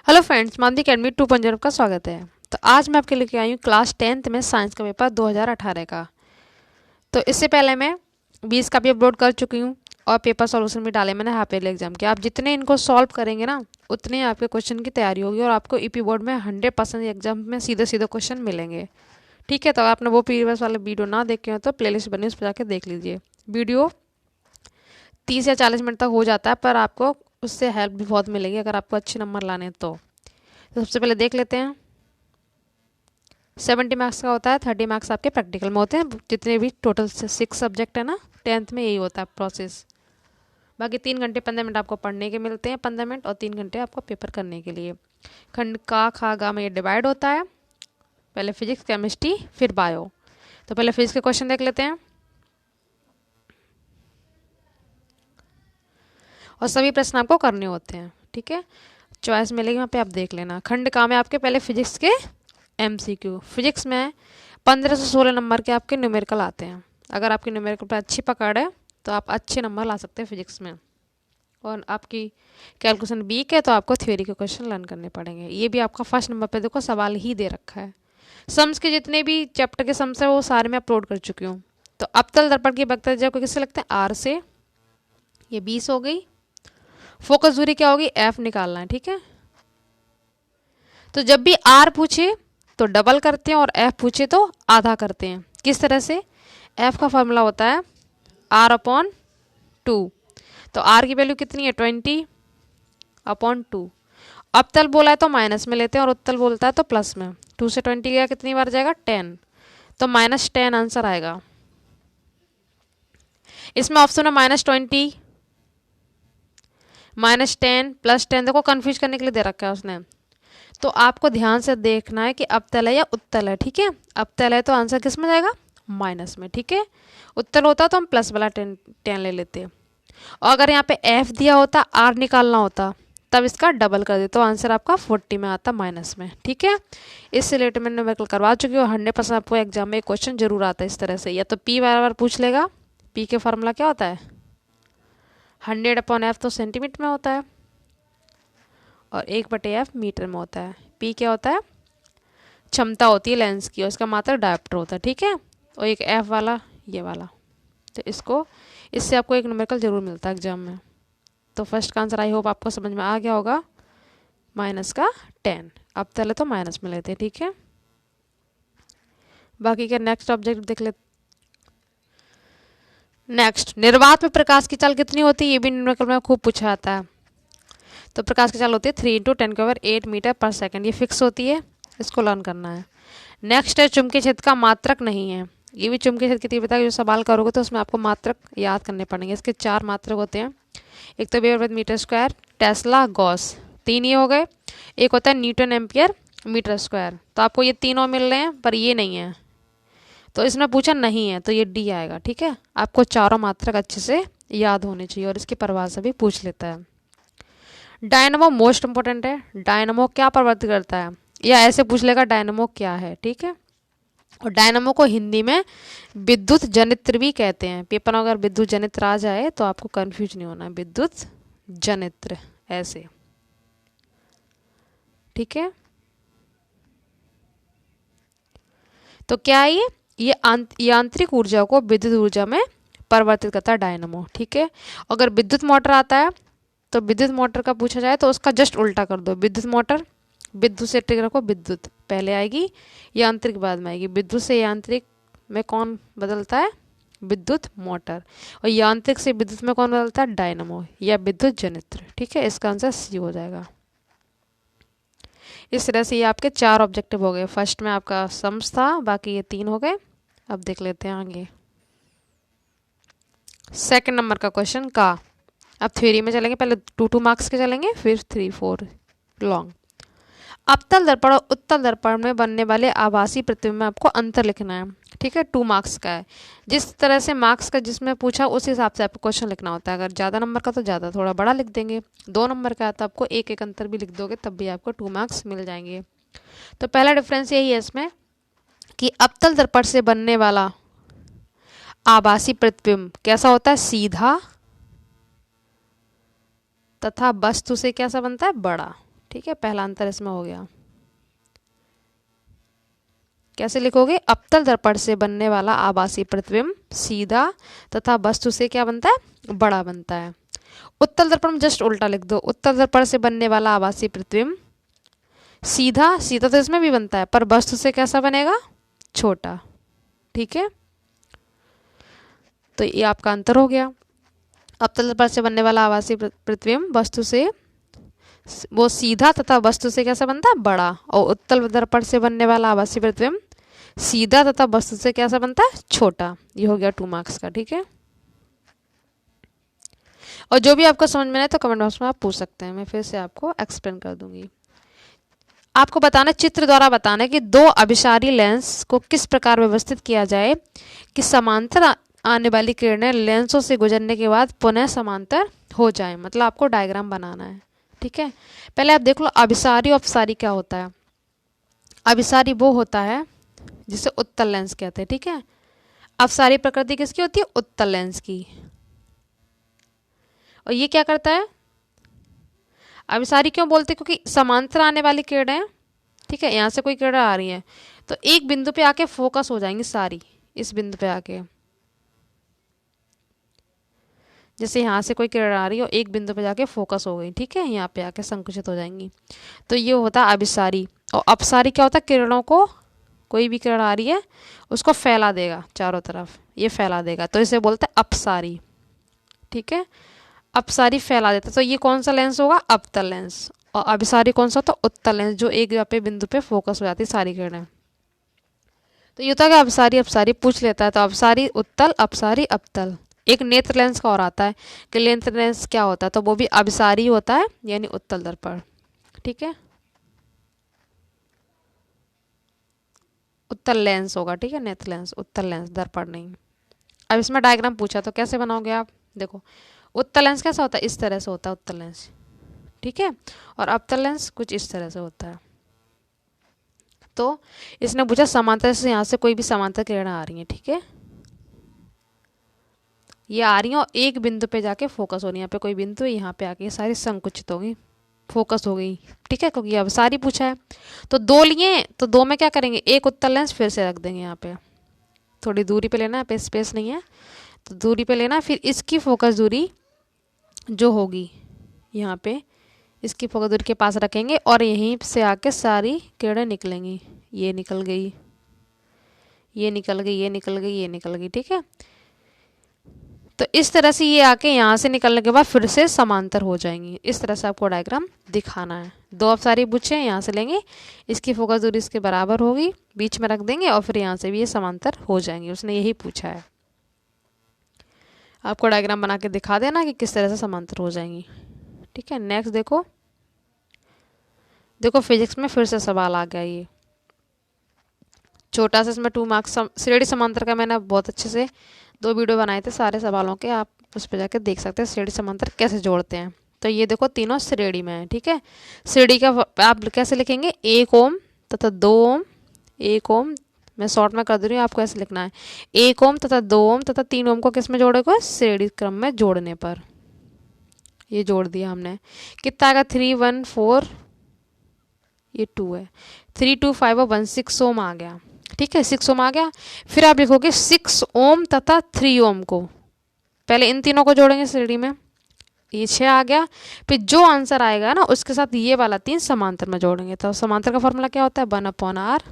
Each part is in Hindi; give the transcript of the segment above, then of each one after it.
हेलो फ्रेंड्स, मानवी अकेडमी 2.0 का स्वागत है। तो आज मैं आपके लेके आई हूँ क्लास 10th में साइंस का पेपर 2018 का। तो इससे पहले मैं 20 का भी अपलोड कर चुकी हूँ और पेपर सॉल्यूशन भी डाले मैंने हाफ ईयरली एग्जाम के। आप जितने इनको सॉल्व करेंगे ना, उतने आपके क्वेश्चन की तैयारी होगी और आपको ईपी बोर्ड में 100% एग्जाम में सीधे सीधे क्वेश्चन मिलेंगे। ठीक है, तो आपने वो प्रीवियस वाले वीडियो ना देखे हो तो प्लेलिस्ट बनी, उस पर जाकर देख लीजिए। वीडियो 30 या 40 मिनट तक हो जाता है, पर आपको उससे हेल्प भी बहुत मिलेगी अगर आपको अच्छे नंबर लाने हैं तो सबसे पहले देख लेते हैं। 70 मार्क्स का होता है, 30 मार्क्स आपके प्रैक्टिकल में होते हैं। जितने भी टोटल 6 सब्जेक्ट है ना 10th में, यही होता है प्रोसेस। बाकी 3 घंटे 15 मिनट आपको पढ़ने के मिलते हैं, 15 मिनट, और 3 घंटे आपको पेपर करने के लिए। खंड का खा गा में ये डिवाइड होता है, पहले फिजिक्स, केमिस्ट्री, फिर बायो। तो पहले फिजिक्स के क्वेश्चन देख लेते हैं और सभी प्रश्न आपको करने होते हैं। ठीक है, चॉइस मिलेगी वहाँ पे, आप देख लेना। खंड का में आपके पहले फिजिक्स के MCQ। फिजिक्स में 15 से 16 नंबर के आपके न्यूमेरिकल आते हैं। अगर आपकी न्यूमेरिकल पर अच्छी पकड़ है तो आप अच्छे नंबर ला सकते हैं फिजिक्स में। और आपकी कैलकुलेशन वीक है तो आपको थ्योरी के क्वेश्चन लर्न करने पड़ेंगे। ये भी आपका फर्स्ट नंबर पे देखो सवाल ही दे रखा है। सम्स के जितने भी चैप्टर के सम्स है वो सारे मैं अपलोड कर चुकी हूँ। तो अवतल दर्पण की वक्र त्रिज्या को किससे लगते हैं? R से। ये 20 हो गई। फोकस दूरी क्या होगी? F निकालना है। ठीक है, तो जब भी R पूछे तो डबल करते हैं और F पूछे तो आधा करते हैं। किस तरह से? F का फॉर्मूला होता है R/2। तो R की वैल्यू कितनी है? 20/2। अवतल बोला है तो माइनस में लेते हैं और उत्तल बोलता है तो प्लस में। 2 से 20 गया, कितनी बार जाएगा? 10। तो -10 आंसर आएगा। इसमें ऑप्शन है -20, -10, +10। देखो कन्फ्यूज करने के लिए दे रखा है उसने। तो आपको ध्यान से देखना है कि अवतल है या उत्तल है। ठीक है, अवतल है तो आंसर किस में जाएगा? माइनस में। ठीक है, उत्तल होता तो हम प्लस वाला 10 ले लेते। और अगर यहाँ पे F दिया होता, R निकालना होता, तब इसका डबल कर देते तो आंसर आपका 40 में आता, माइनस में। ठीक है, इस रिलेटेड मैंने न्यूमेरिकल करवा चुकी हूँ। 100% आपको एग्जाम में क्वेश्चन जरूर आता है इस तरह से। या तो P बार बार पूछ लेगा। P के फॉर्मूला क्या होता है? 100/F तो सेंटीमीटर में होता है और 1/F मीटर में होता है। P क्या होता है? क्षमता होती है लेंस की और इसका मात्रक डायोप्टर होता है। ठीक है, और एक F वाला, ये वाला। तो इससे आपको एक न्यूमेरिकल जरूर मिलता है एग्जाम में। तो फर्स्ट का आंसर आई होप आपको समझ में आ गया होगा, -10। अब पहले तो माइनस में लेते हैं। ठीक है, बाकी का नेक्स्ट ऑब्जेक्ट देख लेते। नेक्स्ट, निर्वात में प्रकाश की चाल कितनी होती है? ये भी न्यूमेरिकल में खूब पूछा जाता है। तो प्रकाश की चाल होती है 3 × 10⁸ मीटर/सेकंड। ये फिक्स होती है, इसको लर्न करना है। नेक्स्ट है, चुंबकीय क्षेत्र का मात्रक नहीं है। ये भी चुंबकीय क्षेत्र की तीव्रता जो सवाल करोगे तो उसमें आपको मात्रक याद करने पड़ेंगे। इसके 4 मात्रक होते हैं। एक तो weber meter square, tesla, gauss, 3 ये हो गए। एक होता है न्यूटन एम्पियर मीटर स्क्वायर। तो आपको ये तीनों मिल रहे हैं पर ये नहीं है, तो इसमें पूछा नहीं है तो ये D आएगा। ठीक है, आपको चारों मात्रक अच्छे से याद होने चाहिए और इसकी परिभाषा भी पूछ लेता है। डायनमो मोस्ट इंपॉर्टेंट है। डायनमो क्या प्रवर्तित करता है, या ऐसे पूछ लेगा डायनमो क्या है। ठीक है, और डायनमो को हिंदी में विद्युत जनित्र भी कहते हैं। पेपर में अगर विद्युत जनित्र आ जाए तो आपको कंफ्यूज नहीं होना, विद्युत जनित्र ऐसे। ठीक है, तो क्या है ये यांत्रिक ऊर्जा को विद्युत ऊर्जा में परिवर्तित करता है डायनमो। ठीक है, अगर विद्युत मोटर आता है तो विद्युत मोटर का पूछा जाए तो उसका जस्ट उल्टा कर दो। विद्युत मोटर, विद्युत से टिक रखो, विद्युत पहले आएगी, यांत्रिक बाद में आएगी। विद्युत से यांत्रिक में कौन बदलता है? विद्युत मोटर। और यांत्रिक से विद्युत में कौन बदलता है? डायनमो या विद्युत जनित्र। ठीक है, इसका आंसर C हो जाएगा। इस तरह से ये आपके 4 ऑब्जेक्टिव हो गए। फर्स्ट में आपका सम्स था, बाकी ये 3 हो गए। अब देख लेते हैं आगे सेकंड नंबर का क्वेश्चन का। अब थ्योरी में चलेंगे, पहले 2 मार्क्स के चलेंगे, फिर 3 4 लॉन्ग। अवतल दर्पण और उत्तल दर्पण में बनने वाले आभासी प्रतिबिंब में आपको अंतर लिखना है। ठीक है, 2 मार्क्स का है। जिस तरह से मार्क्स का जिसमें पूछा उस हिसाब से आपको क्वेश्चन लिखना होता है। अगर ज़्यादा नंबर का तो ज़्यादा थोड़ा बड़ा लिख देंगे, 2 नंबर का तो आपको एक एक अंतर भी लिख दोगे तब भी आपको 2 मार्क्स मिल जाएंगे। तो पहला डिफरेंस यही है इसमें कि अवतल दर्पण से बनने वाला आभासी प्रतिबिंब कैसा होता है? सीधा, तथा वस्तु से कैसा बनता है? बड़ा। ठीक है, पहला अंतर इसमें हो गया। कैसे लिखोगे? अवतल दर्पण से बनने वाला आभासी प्रतिबिंब सीधा तथा वस्तु से क्या बनता है? बड़ा बनता है। उत्तल दर्पण में जस्ट उल्टा लिख दो, उत्तल दर्पण से बनने वाला आभासी प्रतिबिंब सीधा, सीधा तो इसमें भी बनता है, पर वस्तु से कैसा बनेगा? छोटा। ठीक है, तो ये आपका अंतर हो गया। अवतल दर्पण से बनने वाला आभासी प्रतिबिंब वस्तु से वो सीधा तथा वस्तु से कैसा बनता है? बड़ा। और उत्तल दर्पण से बनने वाला आभासी प्रतिबिंब सीधा तथा वस्तु से कैसा बनता है? छोटा। ये हो गया 2 मार्क्स का। ठीक है, और जो भी आपको समझ में आए तो कमेंट बॉक्स में आप पूछ सकते हैं, मैं फिर से आपको एक्सप्लेन कर दूंगी। आपको बताना, चित्र द्वारा बताना कि 2 अभिसारी लेंस को किस प्रकार व्यवस्थित किया जाए कि समांतर आने वाली किरणें लेंसों से गुजरने के बाद पुनः समांतर हो जाए। मतलब आपको डायग्राम बनाना है। ठीक है, पहले आप देख लो अभिसारी और अपसारी क्या होता है। अभिसारी वो होता है जिसे उत्तल लेंस कहते हैं। ठीक है, अपसारी प्रकृति किसकी होती है? उत्तल लेंस की। और ये क्या करता है? अभिसारी क्यों बोलते हैं? क्योंकि समांतर आने वाली किरणें, ठीक है, यहाँ से कोई किरण आ रही है तो एक बिंदु पे आके फोकस हो जाएंगी सारी, इस बिंदु पे आके। जैसे यहाँ से कोई किरण आ रही है और एक बिंदु पे जाके फोकस हो गई, ठीक है, यहाँ पे आके संकुचित हो जाएंगी, तो ये होता है अभिसारी। और अपसारी क्या होता है? किरणों को, कोई भी किरण आ रही है उसको फैला देगा चारों तरफ, ये फैला देगा, तो इसे बोलते हैं अपसारी। ठीक है, अपसारी फैला देता है। तो ये कौन सा लेंस होगा? अवतल लेंस। और अभिसारी कौन सा होता है? उत्तल लेंस, जो एक पे बिंदु पे फोकस हो जाती है सारी किरणें। तो ये होता है कि अभिसारी अपसारी पूछ लेता है, तो अपसारी उत्तल, अपसारी अवतल। एक नेत्र लेंस का और आता है कि नेत्र लेंस क्या होता है, तो वो भी अभिसारी होता है, यानी उत्तल दर्पण। ठीक है, उत्तल लेंस होगा। ठीक है, नेत्र लेंस, उत्तल लेंस, दर्पण नहीं। अब इसमें डायग्राम पूछा तो कैसे बनाओगे आप? देखो, उत्तल लेंस कैसा होता है? इस तरह से होता है उत्तल लेंस। ठीक है, और अवतल लेंस कुछ इस तरह से होता है। तो इसने पूछा समांतर से, यहाँ से कोई भी समांतर किरणें आ रही हैं, ठीक है, ये आ रही हैं और एक बिंदु पे जाके फोकस हो रही है। यहाँ पे कोई बिंदु है, यहाँ पे आके सारी संकुचित हो गई, फोकस हो गई। ठीक है, क्योंकि अब सारी पूछा है तो 2 लिए, तो 2 में क्या करेंगे? एक उत्तल लेंस फिर से रख देंगे यहाँ पे, थोड़ी दूरी पे लेना है, पे स्पेस नहीं है तो दूरी पे लेना। फिर इसकी फोकस दूरी जो होगी यहाँ पे, इसकी फोकस दूरी के पास रखेंगे और यहीं से आके सारी किरणें निकलेंगी। ये निकल गई, ये निकल गई, ये निकल गई, ये निकल गई। ठीक है, तो इस तरह से ये आके यहाँ से निकलने के बाद फिर से समांतर हो जाएंगी। इस तरह से आपको डायग्राम दिखाना है। 2 अपसारी पूछे, यहाँ से लेंगे, इसकी फोकस दूरी इसके बराबर होगी, बीच में रख देंगे और फिर यहाँ से भी ये समांतर हो जाएंगी। उसने यही पूछा है, आपको डायग्राम बना के दिखा देना कि किस तरह से समांतर हो जाएंगी। ठीक है, नेक्स्ट देखो, देखो फिजिक्स में फिर से सवाल आ गया। ये छोटा सा, इसमें 2 मार्क्स। श्रेणी समांतर का मैंने बहुत अच्छे से 2 वीडियो बनाए थे सारे सवालों के, आप उस पर जाकर देख सकते हैं श्रेणी समांतर कैसे जोड़ते हैं। तो ये देखो तीनों श्रेणी में है। ठीक है, श्रेणी का आप कैसे लिखेंगे? 1 ओम तथा 2 ओम, 1 ओम, मैं शॉर्ट में कर दे रही हूँ, आपको ऐसे लिखना है 1 ओम तथा 2 ओम तथा 3 ओम को किस में जोड़ेगा? श्रेणी क्रम में जोड़ने पर। ये जोड़ दिया हमने, कितना आएगा? 3 1 4, ये 2 है, 3 2 5 और 1 6 ओम आ गया। ठीक है, 6 ओम आ गया। फिर आप लिखोगे 6 ओम तथा 3 ओम को, पहले इन तीनों को जोड़ेंगे श्रेणी में, ये 6 आ गया। फिर जो आंसर आएगा ना उसके साथ ये वाला 3 समांतर में जोड़ेंगे। तो समांतर का फॉर्मूला क्या होता है? 1/r,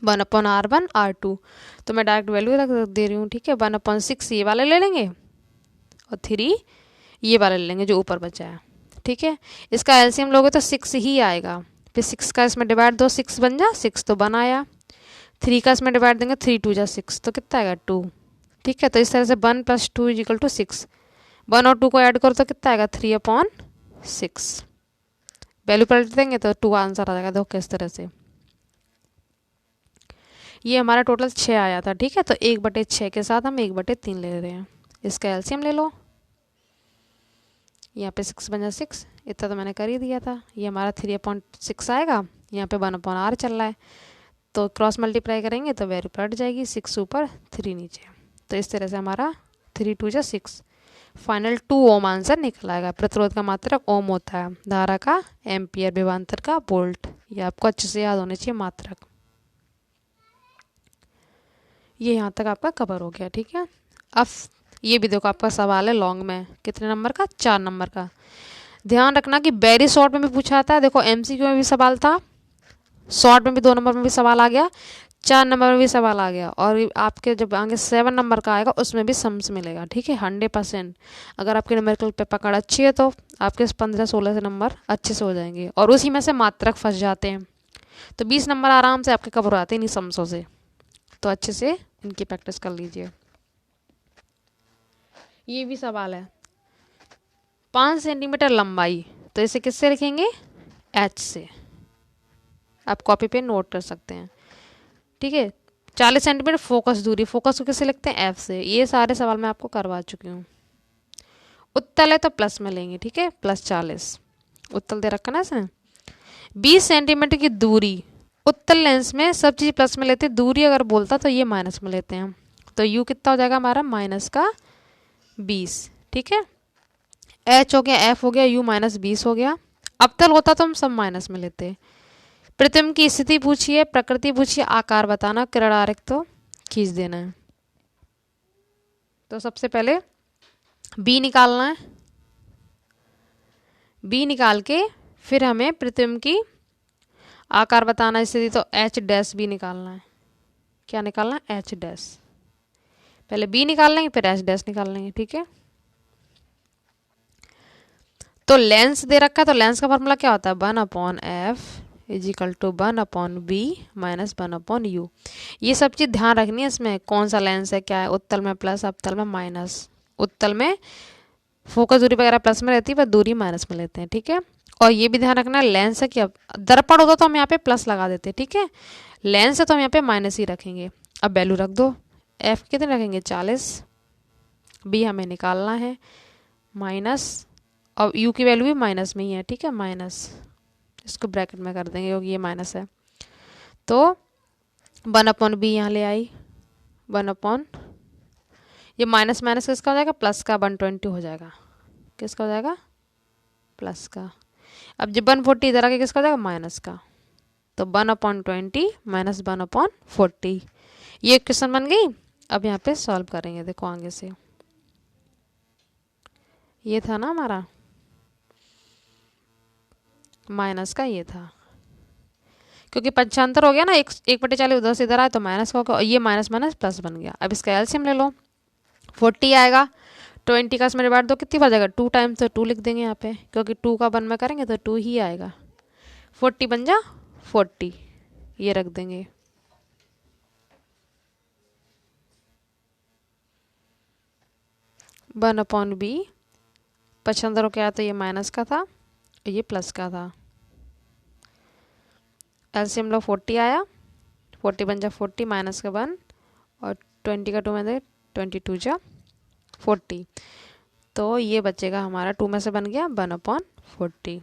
1/r1 r2। तो मैं डायरेक्ट वैल्यू रख दे रही हूँ। ठीक है, 1/6 ये वाले ले लेंगे और 3 ये वाला ले लेंगे जो ऊपर बचा है। ठीक है, इसका एलसीएम लोगे तो 6 ही आएगा। फिर 6 का इसमें डिवाइड दो, 6 बन जा, 6 तो 1 आया। 3 का इसमें डिवाइड देंगे, 3 2 जा 6, तो कितना आएगा? 2। ठीक है, तो इस तरह से 1 + 2 = 6। 1 और 2 को ऐड करो तो कितना आएगा? 3/6। वैल्यू पलट देंगे तो 2 आंसर आ जाएगा। देखो किस तरह से ये हमारा टोटल 6 आया था। ठीक है, तो 1/6 के साथ हम 1/3 ले रहे हैं। इसका एलसीएम ले लो, यहाँ पे 6 बन जा 6, इतना तो मैंने कर ही दिया था। ये हमारा 3/6 आएगा, यहाँ पे 1/r चल रहा है, तो क्रॉस मल्टीप्लाई करेंगे तो वैल्यू पलट जाएगी, 6 ऊपर 3 नीचे। तो इस तरह से हमारा 3 2 जा 6, फाइनल 2 ओम आंसर निकल आएगा। प्रतिरोध का मात्रक ओम होता है, धारा का एम्पियर, विभवांतर का वोल्ट। ये आपको अच्छे से याद होने चाहिए मात्रक। ये यहाँ तक आपका कवर हो गया, ठीक है। अब ये भी देखो आपका सवाल है लॉन्ग में, कितने नंबर का, 4 नंबर का। ध्यान रखना कि वेरी शॉर्ट में भी पूछा था, देखो एमसीक्यू में भी सवाल था, शॉर्ट में भी 2 नंबर में भी सवाल आ गया, 4 नंबर में भी सवाल आ गया, और आपके जब आगे 7 नंबर का आएगा उसमें भी सम्स मिलेगा, ठीक है। 100% अगर आपके न्यूमेरिकल पे पकड़ अच्छी है तो आपके 15-16 से नंबर अच्छे से हो जाएंगे, और उसी में से मात्रक फंस जाते हैं, तो 20 नंबर आराम से आपके कवर हो जाते हैं इन्हीं सम्सों से। तो अच्छे से इनकी प्रैक्टिस कर लीजिए। ये भी सवाल है, 5 सेंटीमीटर लंबाई, तो इसे किससे लिखेंगे, एच से। आप कॉपी पे नोट कर सकते हैं, ठीक है। 40 सेंटीमीटर फोकस दूरी, फोकस को किससे लिखते हैं, एफ से। ये सारे सवाल मैं आपको करवा चुकी हूँ। उत्तल है तो प्लस में लेंगे, ठीक है, +40 उत्तल दे रखा ना इसमें। 20 सेंटीमीटर की दूरी, उत्तल लेंस में सब चीज़ प्लस में लेते हैं, दूरी अगर बोलता तो ये माइनस में लेते हैं, तो यू कितना हो जाएगा हमारा -20, ठीक है। एच हो गया, एफ हो गया, यू -20 हो गया। अवतल होता तो हम सब माइनस में लेते। प्रतिबिंब की स्थिति पूछिए, प्रकृति पूछिए, आकार बताना, किरण आरेख तो खींच देना है। तो सबसे पहले बी निकालना है, बी निकाल के फिर हमें प्रतिबिंब की आकार बताना स्थिति, तो एच डैश बी निकालना है। क्या निकालना है, एच डैश। पहले बी निकाल लेंगे फिर एच डैश निकाल लेंगे, ठीक है। तो लेंस दे रखा है, तो लेंस का फॉर्मूला क्या होता है, 1/f = 1/b - 1/u। ये सब चीज़ ध्यान रखनी है इसमें, कौन सा लेंस है, क्या है, उत्तल में प्लस, अवतल में माइनस। उत्तल में फोकस दूरी वगैरह प्लस में रहती है, पर दूरी माइनस में लेते हैं, ठीक है। और ये भी ध्यान रखना लेंस है कि अब दर्पण होता तो हम यहाँ पे प्लस लगा देते हैं, ठीक है। लेंस है तो हम यहाँ पे माइनस ही रखेंगे। अब वैल्यू रख दो, एफ कितने रखेंगे, 40, बी हमें निकालना है माइनस, और यू की वैल्यू भी माइनस में ही है, ठीक है, माइनस, इसको ब्रैकेट में कर देंगे क्योंकि ये माइनस है। तो 1/b यहाँ ले आई, 1/, ये माइनस माइनस किसका हो जाएगा, प्लस का, 120 हो जाएगा, किसका हो जाएगा, प्लस का। अब जब 140 इधर आके किसका हो जाएगा, माइनस का, तो 1/20 - 1/40। ये क्वेश्चन बन गई। अब यहाँ पे सॉल्व करेंगे, देखो आगे से, ये था ना हमारा माइनस का, ये था, क्योंकि पंचांतर हो गया ना, 1/40 उधर से इधर आया तो माइनस का होगा, और ये माइनस माइनस प्लस बन गया। अब इसका एलसीएम ले लो, 40 आएगा, 20 का इसमें डिवाइड दो, कितनी बार जाएगा, 2 टाइम्स, तो 2 लिख देंगे यहाँ पे, क्योंकि 2 का 1 में करेंगे तो 2 ही आएगा। 40 बन जा 40, ये रख देंगे। (1/b) 75 क्या तो ये माइनस का था, ये प्लस का था। एलसीएम लो, 40 आया, 40 बन जा 40 माइनस का 1, और 20 का 2 में दे, 22 जा 40, तो ये बचेगा हमारा 2 में से बन गया 1/40।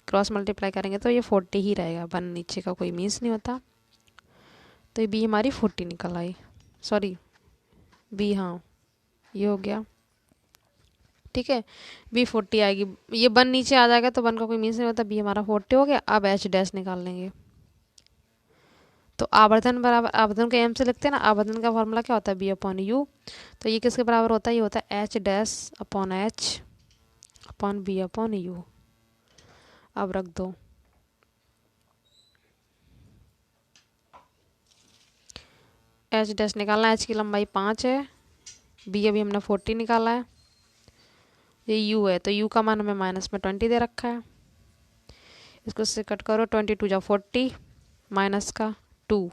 क्रॉस मल्टीप्लाई करेंगे तो ये 40 ही रहेगा, 1 नीचे का कोई मीन्स नहीं होता, तो ये बी हमारी 40 निकल आई, सॉरी बी, हाँ ये हो गया, ठीक है, बी 40 आएगी। ये 1 नीचे आ जाएगा तो 1 का कोई मीन्स नहीं होता, बी हमारा 40 हो गया। अब एच डैश निकाल लेंगे, तो आवर्धन बराबर, आवर्धन का एम से लिखते हैं ना, आवर्धन का फॉर्मूला क्या होता है, b/u। तो ये किसके बराबर होता है, ये होता है H'/h/b/u। अब रख दो, एच डैश निकालना है, एच की लंबाई 5 है, बी अभी हमने 40 निकाला है, ये यू है, तो यू का मान हमें माइनस में 20 दे रखा है, इसको से कट करो, 22 जा 40 माइनस का 2,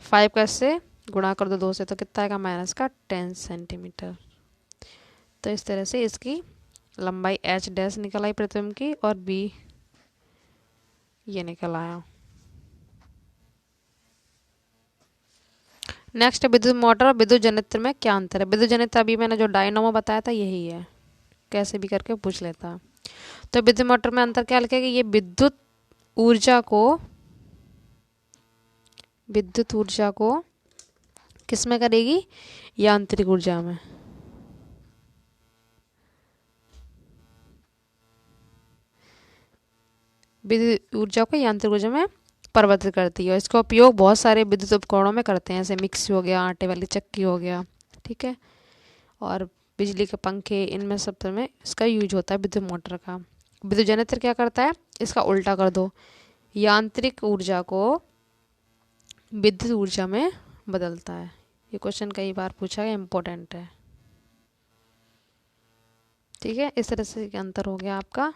5 का इससे गुणा कर दो 2 से, तो कितना आएगा, माइनस का 10 सेंटीमीटर। तो इस तरह से इसकी लंबाई एच डैश निकल आई प्रतिबिंब की, और बी ये निकल आया। नेक्स्ट विद्युत मोटर और विद्युत जनित्र में क्या अंतर है। विद्युत जनित्र अभी मैंने जो डायनामो बताया था यही है, कैसे भी करके पूछ लेता। तो विद्युत मोटर में अंतर क्या लिखेगा, ये विद्युत ऊर्जा को किस में करेगी, यांत्रिक ऊर्जा में, विद्युत ऊर्जा को यांत्रिक ऊर्जा में परिवर्तित करती है और इसका उपयोग बहुत सारे विद्युत उपकरणों में करते हैं, जैसे मिक्सी हो गया, आटे वाली चक्की हो गया, ठीक है, और बिजली के पंखे, इनमें सब में इसका यूज होता है विद्युत मोटर का। विद्युत जनरेटर क्या करता है, इसका उल्टा कर दो, यांत्रिक ऊर्जा को विद्युत ऊर्जा में बदलता है। ये क्वेश्चन कई बार पूछा गया, इम्पोर्टेंट है, ठीक है। इस तरह से अंतर हो गया आपका।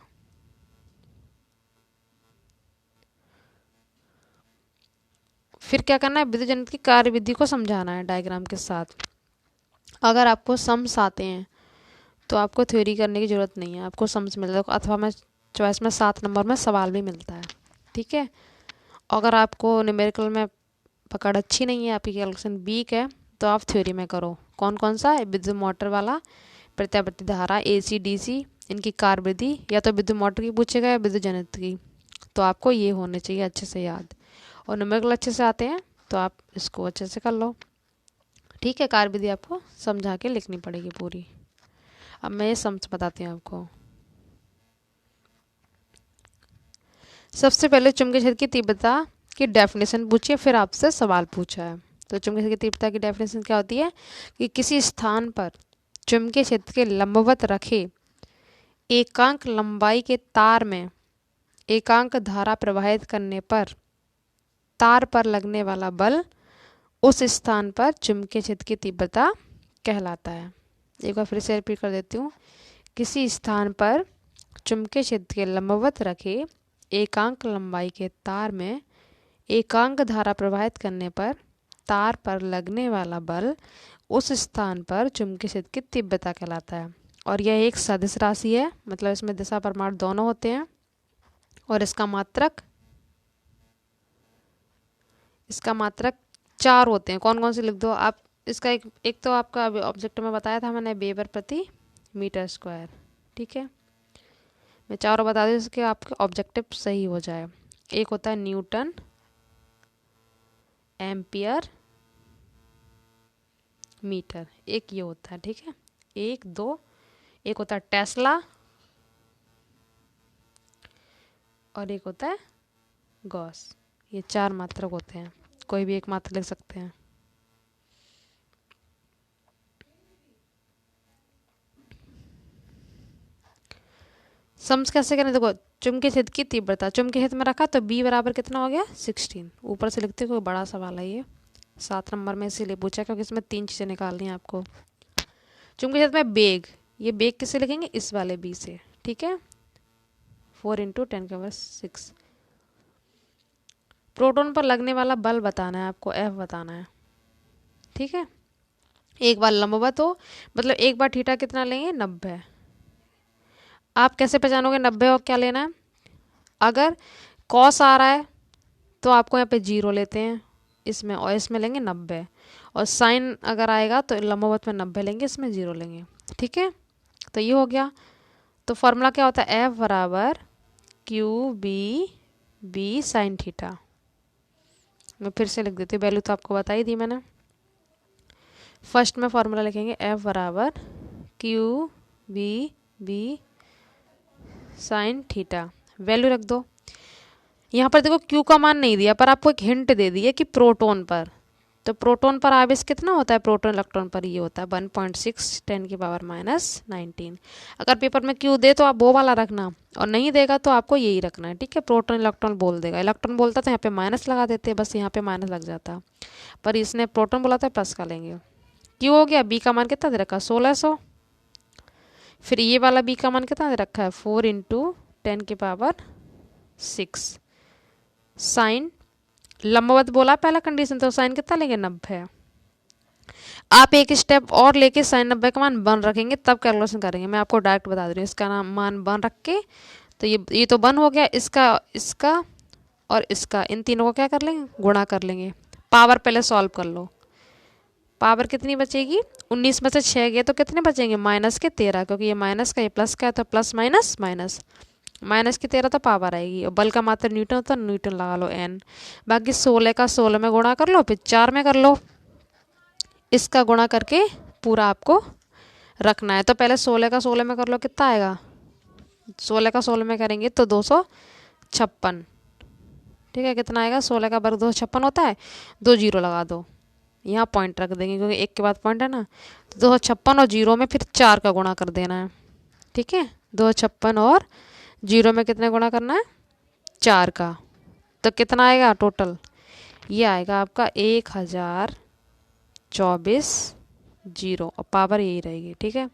फिर क्या करना है, विद्युत जनरेटर की कार्यविधि को समझाना है डायग्राम के साथ। अगर आपको सम्स आते हैं तो आपको थ्योरी करने की ज़रूरत नहीं है, आपको सम्स मिल जाएगा, अथवा मैं चॉइस में 7 नंबर में सवाल भी मिलता है, ठीक है। अगर आपको न्यूमेरिकल में पकड़ अच्छी नहीं है, आपकी कैलकुलेशन वीक है, तो आप थ्योरी में करो। कौन कौन सा है, विद्युत मोटर वाला, प्रत्यावर्ती धारा, AC DC, इनकी कार्यविधि, या तो विद्युत मोटर की पूछेगा या विद्युत जनरेटर की, तो आपको ये होने चाहिए अच्छे से याद। और न्यूमेरिकल अच्छे से आते हैं तो आप इसको अच्छे से कर लो, ठीक है। कार्यविधि आपको समझा के लिखनी पड़ेगी पूरी। अब मैं ये समझ बताती हूँ आपको। सबसे पहले चुंबकीय क्षेत्र की तीव्रता की डेफिनेशन पूछिए, फिर आपसे सवाल पूछा है। तो चुंबकीय क्षेत्र की तीव्रता की डेफिनेशन क्या होती है कि किसी स्थान पर चुंबकीय क्षेत्र के लंबवत रखे एकांक लंबाई के तार में एकांक धारा प्रवाहित करने पर तार पर लगने वाला बल उस स्थान पर चुंबकीय क्षेत्र की तीव्रता कहलाता है। एक बार फिर से रिपीट कर देती हूँ। किसी स्थान पर चुंबकीय क्षेत्र के लंबवत रखे एकांक लंबाई के तार में एकांक धारा प्रवाहित करने पर तार पर लगने वाला बल उस स्थान पर चुंबकीय क्षेत्र की तीव्रता कहलाता है। और यह एक सदिश राशि है, मतलब इसमें दिशा परिमाण दोनों होते हैं, और इसका मात्रक 4 होते हैं। कौन कौन से लिख दो आप, इसका एक तो आपका ऑब्जेक्ट में बताया था मैंने, वेबर प्रति मीटर स्क्वायर, ठीक है। मैं चारों बता दूँ इसके, आपके ऑब्जेक्टिव सही हो जाए। एक होता है न्यूटन, एम्पियर, मीटर, एक ये होता है, ठीक है। एक होता है टेस्ला, और एक होता है गॉस। ये 4 मात्रक होते हैं, कोई भी एक मात्रक लिख सकते हैं। सम्स कैसे करें, देखो चुंबकीय क्षेत्र की तीव्रता चुंबकीय क्षेत्र में रखा तो B बराबर कितना हो गया 16। ऊपर से लिखते, कोई बड़ा सवाल है ये, 7 नंबर में इसीलिए पूछा क्योंकि इसमें 3 चीज़ें निकालनी है आपको। चुंबकीय क्षेत्र में बेग, ये बेग किससे लिखेंगे, इस वाले B से, ठीक है। 4 × 10⁻⁶। प्रोटॉन पर लगने वाला बल बताना है आपको, F बताना है, ठीक है। एक बार लंबवत हो, मतलब एक बार थीटा कितना लेंगे 90। आप कैसे पहचानोगे 90 और क्या लेना है, अगर कॉस आ रहा है तो आपको यहाँ पे 0 लेते हैं इसमें, और इसमें लेंगे 90, और साइन अगर आएगा तो लंबवत में 90 लेंगे, इसमें 0 लेंगे, ठीक है। तो ये हो गया। तो फॉर्मूला क्या होता है, F बराबर QB साइन थीटा। मैं फिर से लिख देती हूँ, वैल्यू तो आपको बता ही दी मैंने। फर्स्ट में फॉर्मूला लिखेंगे F बराबर QB साइन थीटा, वैल्यू रख दो। यहाँ पर देखो Q का मान नहीं दिया, पर आपको एक हिंट दे दी है कि प्रोटॉन पर, तो प्रोटॉन पर आवेश कितना होता है, प्रोटॉन इलेक्ट्रॉन पर ये होता है 1.6 10⁻⁻⁹। अगर पेपर में Q दे तो आप वो वाला रखना, और नहीं देगा तो आपको यही रखना है, ठीक है। प्रोटॉन इलेक्ट्रॉन बोल देगा, इलेक्ट्रॉन बोलता तो यहाँ पे माइनस लगा देते, बस यहाँ पे माइनस लग जाता, पर इसने प्रोटॉन बोला था प्लस का लेंगे। Q हो गया, B का मान कितना दे रखा 1600। फिर ये वाला B का मान कितना दे रखा है 4 × 10⁻⁶। साइन लंबवत बोला पहला कंडीशन, तो साइन कितना लेंगे 90। आप एक स्टेप और लेके साइन 90 का मान 1 रखेंगे तब कैलकुलेशन करेंगे। मैं आपको डायरेक्ट बता दे रही हूँ, इसका नाम मान 1 रख के, तो ये तो 1 हो गया, इसका और इसका, इन तीनों को क्या कर लेंगे, गुणा कर लेंगे। पावर पहले सॉल्व कर लो, पावर कितनी बचेगी 19 में से 6 गए तो कितने बचेंगे -13, क्योंकि ये माइनस का ये प्लस का है, तो प्लस माइनस माइनस, माइनस की 13 तो पावर आएगी, और बल का मात्रा न्यूटन होता है, न्यूटन लगा लो n। बाकी 16 का 16 में गुणा कर लो, फिर 4 में कर लो, इसका गुणा करके पूरा आपको रखना है। तो पहले 16 का 16 में कर लो, कितना आएगा, 16 का 16 में करेंगे तो 56। ठीक है, कितना आएगा, 16 का वर्ग 256 होता है, 2 जीरो लगा दो, यहाँ पॉइंट रख देंगे क्योंकि एक के बाद पॉइंट है ना। तो 256 और जीरो में फिर 4 का गुणा कर देना है। ठीक है, 256 और जीरो में कितने गुणा करना है, 4 का। तो कितना आएगा टोटल, ये आएगा आपका 1024 जीरो, और पावर यही रहेगी। ठीक है,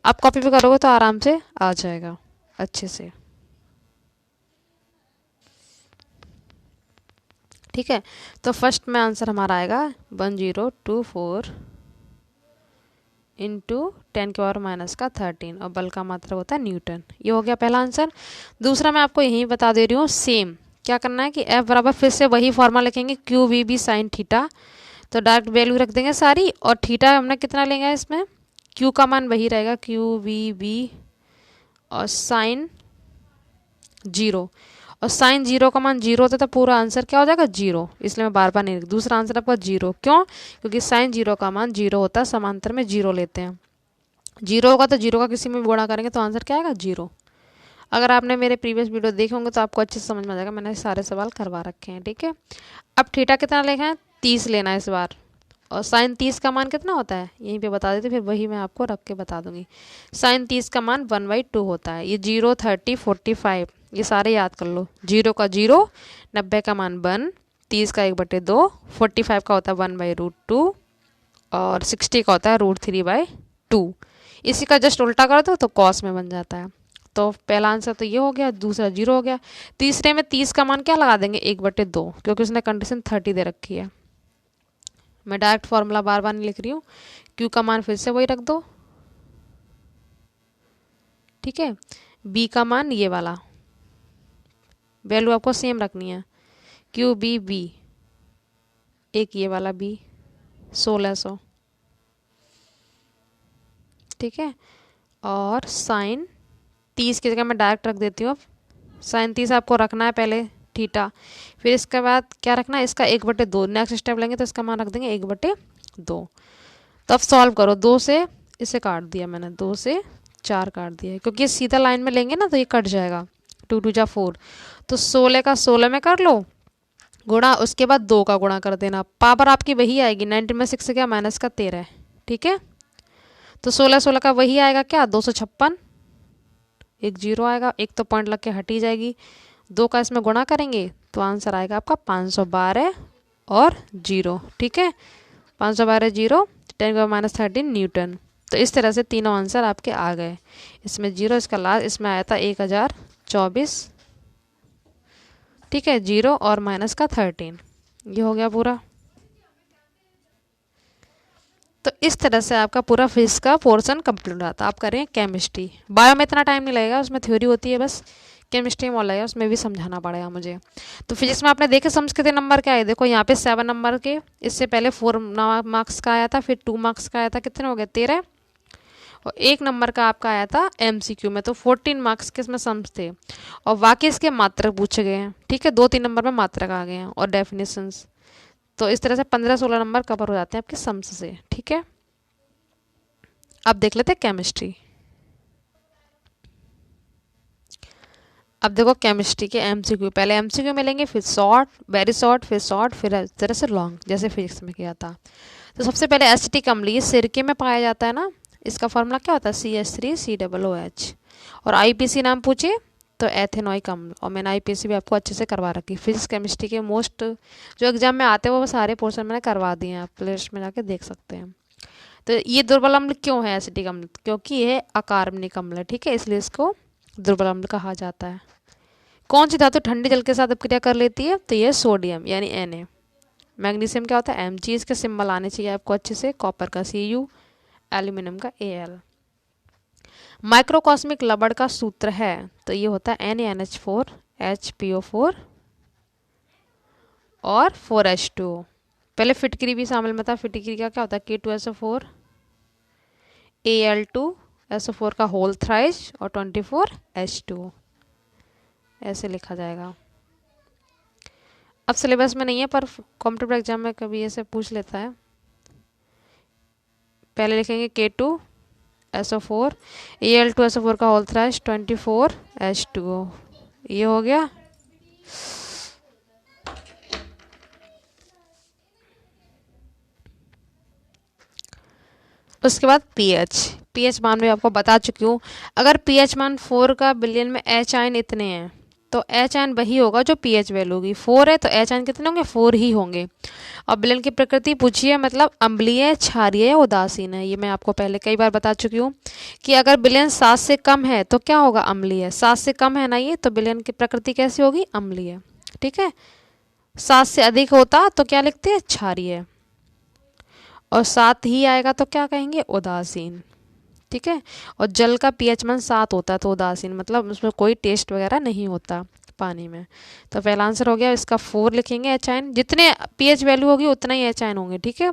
आप कॉपी भी करोगे तो आराम से आ जाएगा अच्छे से। ठीक है, तो फर्स्ट में आंसर हमारा आएगा 1024 इंटू 10 के पावर माइनस का 13, और बल का मात्रक होता है न्यूटन। ये हो गया पहला आंसर। दूसरा मैं आपको यहीं बता दे रही हूँ, सेम क्या करना है कि F बराबर फिर से वही फॉर्मूला लिखेंगे, Q V B sine theta. तो डायरेक्ट वैल्यू रख देंगे सारी, और थीटा हमने कितना लेंगे इसमें, क्यू का मान वही रहेगा क्यू वी बी, और साइन जीरो, और साइन जीरो का मान जीरो होता है तो पूरा आंसर क्या हो जाएगा, जीरो। इसलिए मैं बार बार नहीं, दूसरा आंसर आपका जीरो। क्यों, क्योंकि साइन जीरो का मान जीरो होता है, समांतर में जीरो लेते हैं। जीरो होगा तो जीरो का किसी में भी गुणा करेंगे तो आंसर क्या आएगा, जीरो। अगर आपने मेरे प्रीवियस वीडियो देखे होंगे तो आपको अच्छे से समझ में आ जाएगा, मैंने सारे सवाल करवा रखे हैं। ठीक है, अब थीटा कितना लेना है, 30 लेना है इस बार, और साइन 30 का मान कितना होता है यहीं पे बता देते, फिर वही मैं आपको रख के बता दूंगी। साइन 30 का मान 1/2 होता है। ये 0, 30, 45 ये सारे याद कर लो। 0 का 0, 90 का मान 1, 30 का 1/2, 45 का होता है 1/√2, और 60 का होता है √3/2। इसी का जस्ट उल्टा कर दो तो कॉस में बन जाता है। तो पहला आंसर तो ये हो गया, दूसरा जीरो हो गया। तीसरे में 30 का मान क्या लगा देंगे, 1/2, क्योंकि उसने कंडीशन 30 दे रखी है। मैं डायरेक्ट फॉर्मूला बार बार नहीं लिख रही हूँ, क्यू का मान फिर से वही रख दो। ठीक है, बी का मान ये वाला, वैल्यू आपको सेम रखनी है, क्यू बी बी, एक ये वाला बी 1600। ठीक है, और साइन 30 की जगह मैं डायरेक्ट रख देती हूँ। अब साइन 30 आपको रखना है पहले थीटा, फिर इसके बाद क्या रखना है, इसका 1/2। नेक्स्ट स्टेप लेंगे तो इसका मान रख देंगे 1/2। तो अब सॉल्व करो, 2 से इसे काट दिया मैंने, 2 से 4 काट दिया है, क्योंकि ये सीधा लाइन में लेंगे ना तो ये कट जाएगा। 2 2 जा 4, तो 16 का 16 में कर लो गुणा, उसके बाद 2 का गुणा कर देना, पावर आपकी वही आएगी। 19 में 6 से क्या माइनस का 13। ठीक है, तो 16 16 का वही आएगा क्या, 256, एक जीरो आएगा, एक तो पॉइंट लग के हट ही जाएगी। 2 का इसमें गुणा करेंगे तो आंसर आएगा आपका 512 और जीरो। ठीक है, 512 जीरो, 10 का माइनस 13 न्यूटन। तो इस तरह से तीनों आंसर आपके आ गए। इसमें जीरो, इसका लास्ट इसमें आया था 1024। ठीक है, जीरो और माइनस का 13, ये हो गया पूरा। तो इस तरह से आपका पूरा फिजिक्स का पोर्शन कंप्लीट हो जाता है। आप करें केमिस्ट्री, बायो में इतना टाइम नहीं लगेगा, उसमें थ्योरी होती है बस। केमिस्ट्री में लगेगा, उसमें भी समझाना पड़ेगा मुझे। तो फिजिक्स में आपने देखे सम्स कितने नंबर के आए, देखो यहाँ पे 7 नंबर के, इससे पहले 4 मार्क्स का आया था, फिर 2 मार्क्स का आया था, कितने हो गए 13, और 1 नंबर का आपका आया था MCQ में। तो 14 मार्क्स के इसमें सम्स थे, और बाकी इसके मात्रक पूछे गए हैं। ठीक है, 2-3 नंबर में मात्रक आ गए हैं और डेफिनेशंस। तो इस तरह से 15-16 नंबर कवर हो जाते हैं आपके सम्स से। ठीक है, अब देख लेते हैं केमिस्ट्री। अब देखो केमिस्ट्री के MCQ, पहले MCQ मिलेंगे, फिर शॉर्ट, वेरी शॉर्ट, फिर शॉर्ट, फिर इस तरह से लॉन्ग, जैसे फिजिक्स में किया था। तो सबसे पहले एसिटिक अम्ल, ये सिरके में पाया जाता है ना, इसका फॉर्मूला क्या होता है, CH3COOH। और IPC नाम पूछे तो एथेनॉइक अम्ल, और मैंने IPC भी आपको अच्छे से करवा रखी। फिजिक्स केमिस्ट्री के मोस्ट जो एग्जाम में आते हैं वो सारे पोर्शन मैंने करवा दिए हैं, आप प्लेलिस्ट में जाके देख सकते हैं। तो ये दुर्बल अम्ल क्यों है एसिटिक अम्ल, क्योंकि ये अकार्बनिक अम्ल है। ठीक है, इसलिए इसको दुर्बल अम्ल कहा जाता है। कौन सी धातु ठंडे जल के साथ अपक्रिया कर लेती है, तो ये सोडियम यानी Na। मैग्नीशियम क्या होता है Mg, इसके सिंबल आने चाहिए आपको अच्छे से। कॉपर का Cu, एल्यूमिनियम का Al। माइक्रोकॉस्मिक लबड़ का सूत्र है तो ये होता है NaNH4 HPO4 और 4H2O। पहले फिटकरी भी शामिल में था, फिटकरी का क्या होता है K2SO4 Al2SO4 का होल थ्राइस और 24H2O, ऐसे लिखा जाएगा। अब सिलेबस में नहीं है पर कॉम्पिटिटिव एग्जाम में कभी ऐसे पूछ लेता है। पहले लिखेंगे K2SO4 Al2SO4 का होल थ्राइस 24H2O, ये हो गया। उसके बाद पीएच मान मैं आपको बता चुकी हूँ। अगर पीएच मान 4 का बिलियन में एच आयन इतने हैं तो एच आयन वही होगा जो पीएच वैल्यू होगी। 4 है तो एच आयन कितने होंगे, 4 ही होंगे। और विलेन की प्रकृति पूछिए, मतलब अम्लीय, क्षारीय या उदासीन है। ये मैं आपको पहले कई बार बता चुकी हूँ कि अगर विलेन 7 से कम है तो क्या होगा, अम्लीय। 7 से कम है ना ये, तो विलेन की प्रकृति कैसी होगी, अम्लीय। ठीक है। 7 से अधिक होता तो क्या लिखते हैं, क्षारीय। और 7 ही आएगा तो क्या कहेंगे, उदासीन। ठीक है। और जल का पीएच मान 7 होता है तो उदासीन, मतलब उसमें कोई टेस्ट वगैरह नहीं होता पानी में। तो पहला आंसर हो गया, इसका 4 लिखेंगे एच आयन। जितने पीएच वैल्यू होगी उतना ही एच आयन होंगे। ठीक है,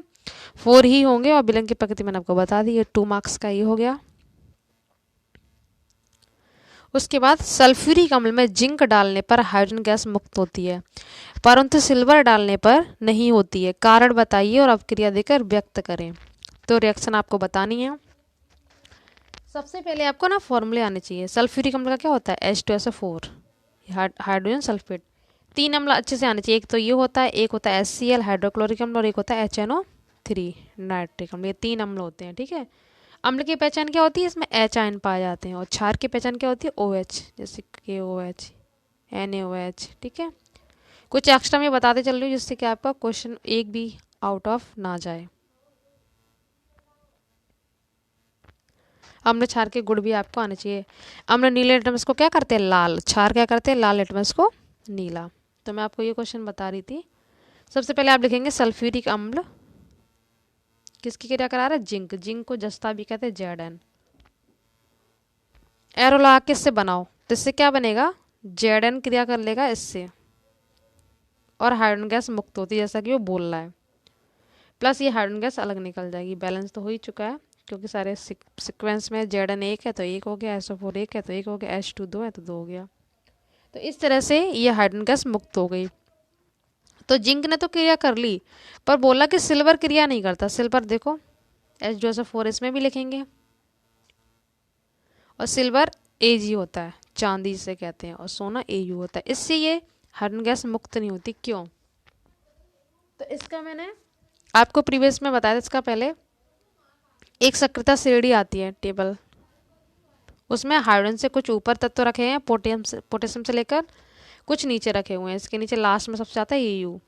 4 ही होंगे। और विलेन की प्रकृति मैंने आपको बता दी, ये 2 मार्क्स का ये हो गया। उसके बाद सल्फ्यूरिक अम्ल में जिंक डालने पर हाइड्रोजन गैस मुक्त होती है, परंतु सिल्वर डालने पर नहीं होती है। कारण बताइए और अपक्रिया देकर व्यक्त करें। तो रिएक्शन आपको बतानी है। सबसे पहले आपको ना फॉर्मूले आने चाहिए। सल्फ्यूरिक अम्ल का क्या होता है, H2SO4, हाइड्रोजन सल्फेट। 3 अम्ल अच्छे से आने चाहिए। एक तो ये होता है, एक होता है HCl हाइड्रोक्लोरिक अम्ल, और एक होता है HNO3 नाइट्रिक अम्ल। ये 3 अम्ल होते हैं। ठीक है। अम्ल की पहचान क्या होती है, इसमें एच आयन पाए जाते हैं। और क्षार की पहचान क्या होती है, OH, जैसे KOH, NaOH। ठीक है। कुछ एक्स्ट्रा मैं बताते चल रही हूँ जिससे कि आपका क्वेश्चन एक भी आउट ऑफ ना जाए। अम्ल क्षार के गुण भी आपको आने चाहिए। अम्ल नीले लिटमस को क्या करते हैं, लाल। क्षार क्या करते हैं, लाल लिटमस को नीला। तो मैं आपको ये क्वेश्चन बता रही थी। सबसे पहले आप लिखेंगे सल्फ्यूरिक अम्ल किसकी क्रिया करा रहा है, जिंक। जिंक को जस्ता भी कहते हैं, Zn। एरो लगा के इससे बनाओ तो इससे क्या बनेगा, Zn क्रिया कर लेगा इससे और हाइड्रोजन गैस मुक्त होती है, जैसा कि वो बोल रहा है। प्लस ये हाइड्रोजन गैस अलग निकल जाएगी। बैलेंस तो हो ही चुका है क्योंकि सारे सीक्वेंस में Zn 1 है तो 1 हो गया, SO4 1 है तो 1 हो गया, H2 2 है तो 2 हो गया। तो इस तरह से ये हाइड्रोजन गैस मुक्त हो गई। तो जिंक ने तो क्रिया कर ली, पर बोला कि सिल्वर क्रिया नहीं करता। सिल्वर देखो H2SO4 इसमें भी लिखेंगे। और सिल्वर Ag होता है, चांदी जिसे कहते हैं, और सोना Au होता है। इससे ये हाइड्रोजन गैस मुक्त नहीं होती। क्यों, तो इसका मैंने आपको प्रीवियस में बताया था। इसका पहले एक सक्रियता श्रेणी आती है टेबल, उसमें हाइड्रोजन से कुछ ऊपर तत्व रखे हैं, पोटेशियम से लेकर कुछ नीचे रखे हुए हैं। इसके नीचे लास्ट में सबसे आता है Au।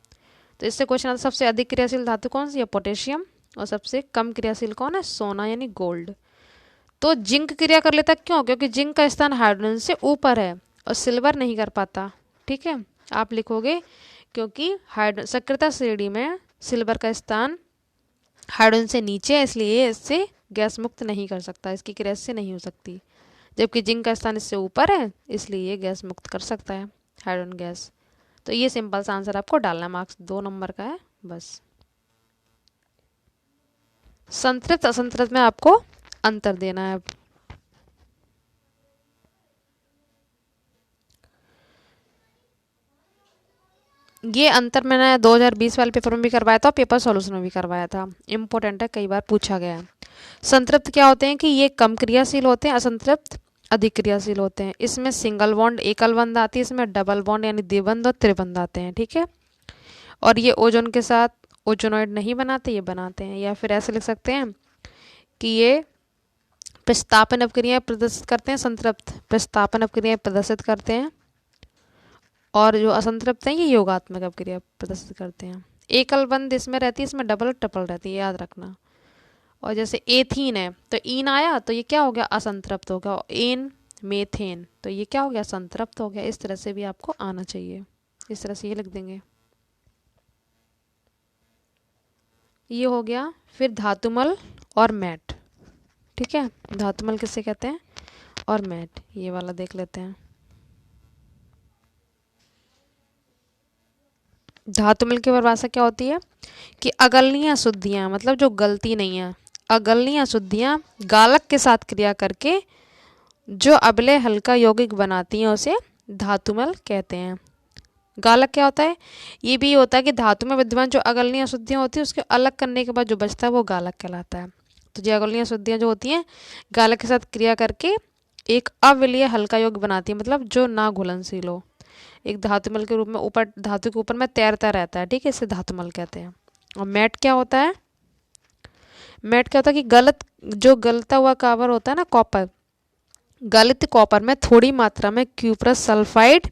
तो इससे क्वेश्चन आता है सबसे अधिक क्रियाशील धातु कौन सी है, पोटेशियम। और सबसे कम क्रियाशील कौन है, सोना यानी गोल्ड। तो जिंक क्रिया कर लेता, क्यों, क्योंकि जिंक का स्थान हाइड्रोजन से ऊपर है और सिल्वर नहीं कर पाता। ठीक है, आप लिखोगे क्योंकि सक्रियता श्रेणी में सिल्वर का स्थान हाइड्रोजन से नीचे है, इसलिए इससे गैस मुक्त नहीं कर सकता, इसकी क्रिया से नहीं हो सकती। जबकि जिंक का स्थान इससे ऊपर है, इसलिए ये गैस मुक्त कर सकता है, हाइड्रोजन गैस। तो ये सिंपल सा आंसर आपको डालना है, मार्क्स 2 नंबर का है बस। संतृप्त असंतृप्त में आपको अंतर देना है। ये अंतर मैंने 2020 वाले पेपर में भी करवाया था और पेपर सॉल्यूशन में भी करवाया था। इम्पोर्टेंट है, कई बार पूछा गया है। संतृप्त क्या होते हैं कि ये कम क्रियाशील होते हैं, असंतृप्त अधिक क्रियाशील होते हैं। इसमें सिंगल बॉन्ड एकल बंध आती है, इसमें डबल बॉन्ड यानी द्विबंध और त्रिबंध आते हैं। ठीक है। और ये ओजोन के साथ ओजोनॉइड नहीं बनाते, ये बनाते हैं। या फिर ऐसे लिख सकते हैं कि ये प्रस्तापन अपक्रियाएं प्रदर्शित करते हैं, संतृप्त प्रस्तापन अपक्रियाएं प्रदर्शित करते हैं, और जो असंतृप्त हैं ये योगात्मक अपक्रिया प्रदर्शित करते हैं। एकल बंध इसमें रहती है, इसमें डबल ट्रिपल रहती है, याद रखना। और जैसे एथीन है तो ईन आया तो ये क्या हो गया, असंतृप्त हो गया। और एन मेथेन तो ये क्या हो गया, संतृप्त हो गया। इस तरह से भी आपको आना चाहिए, इस तरह से ये लिख देंगे। ये हो गया। फिर धातुमल और मैट। ठीक है, धातुमल किसे कहते हैं और मैट, ये वाला देख लेते हैं। धातुमल की परिभाषा क्या होती है कि अगलनीय अशुद्धियाँ, मतलब जो गलती नहीं है, अगलनीय अशुद्धियाँ गालक के साथ क्रिया करके जो अबले हल्का यौगिक बनाती हैं उसे धातुमल कहते हैं। गालक क्या होता है, ये भी होता है कि धातु में विद्यमान जो अगलनीय अशुद्धियाँ होती हैं उसके अलग करने के बाद जो बचता है वो गालक कहलाता है। तो जो अगलनीय अशुद्धियाँ जो होती हैं गालक के साथ क्रिया करके एक अविलीय हल्का यौगिक बनाती है, मतलब जो ना घुलनशील हो, एक धातुमल के रूप में ऊपर धातु के ऊपर में तैरता रहता है। ठीक है, इसे धातुमल कहते हैं। और मैट क्या होता है, मैट क्या होता है कि गलत जो गलता हुआ कॉपर होता है ना, कॉपर, गलित कॉपर में थोड़ी मात्रा में क्यूप्रस सल्फाइड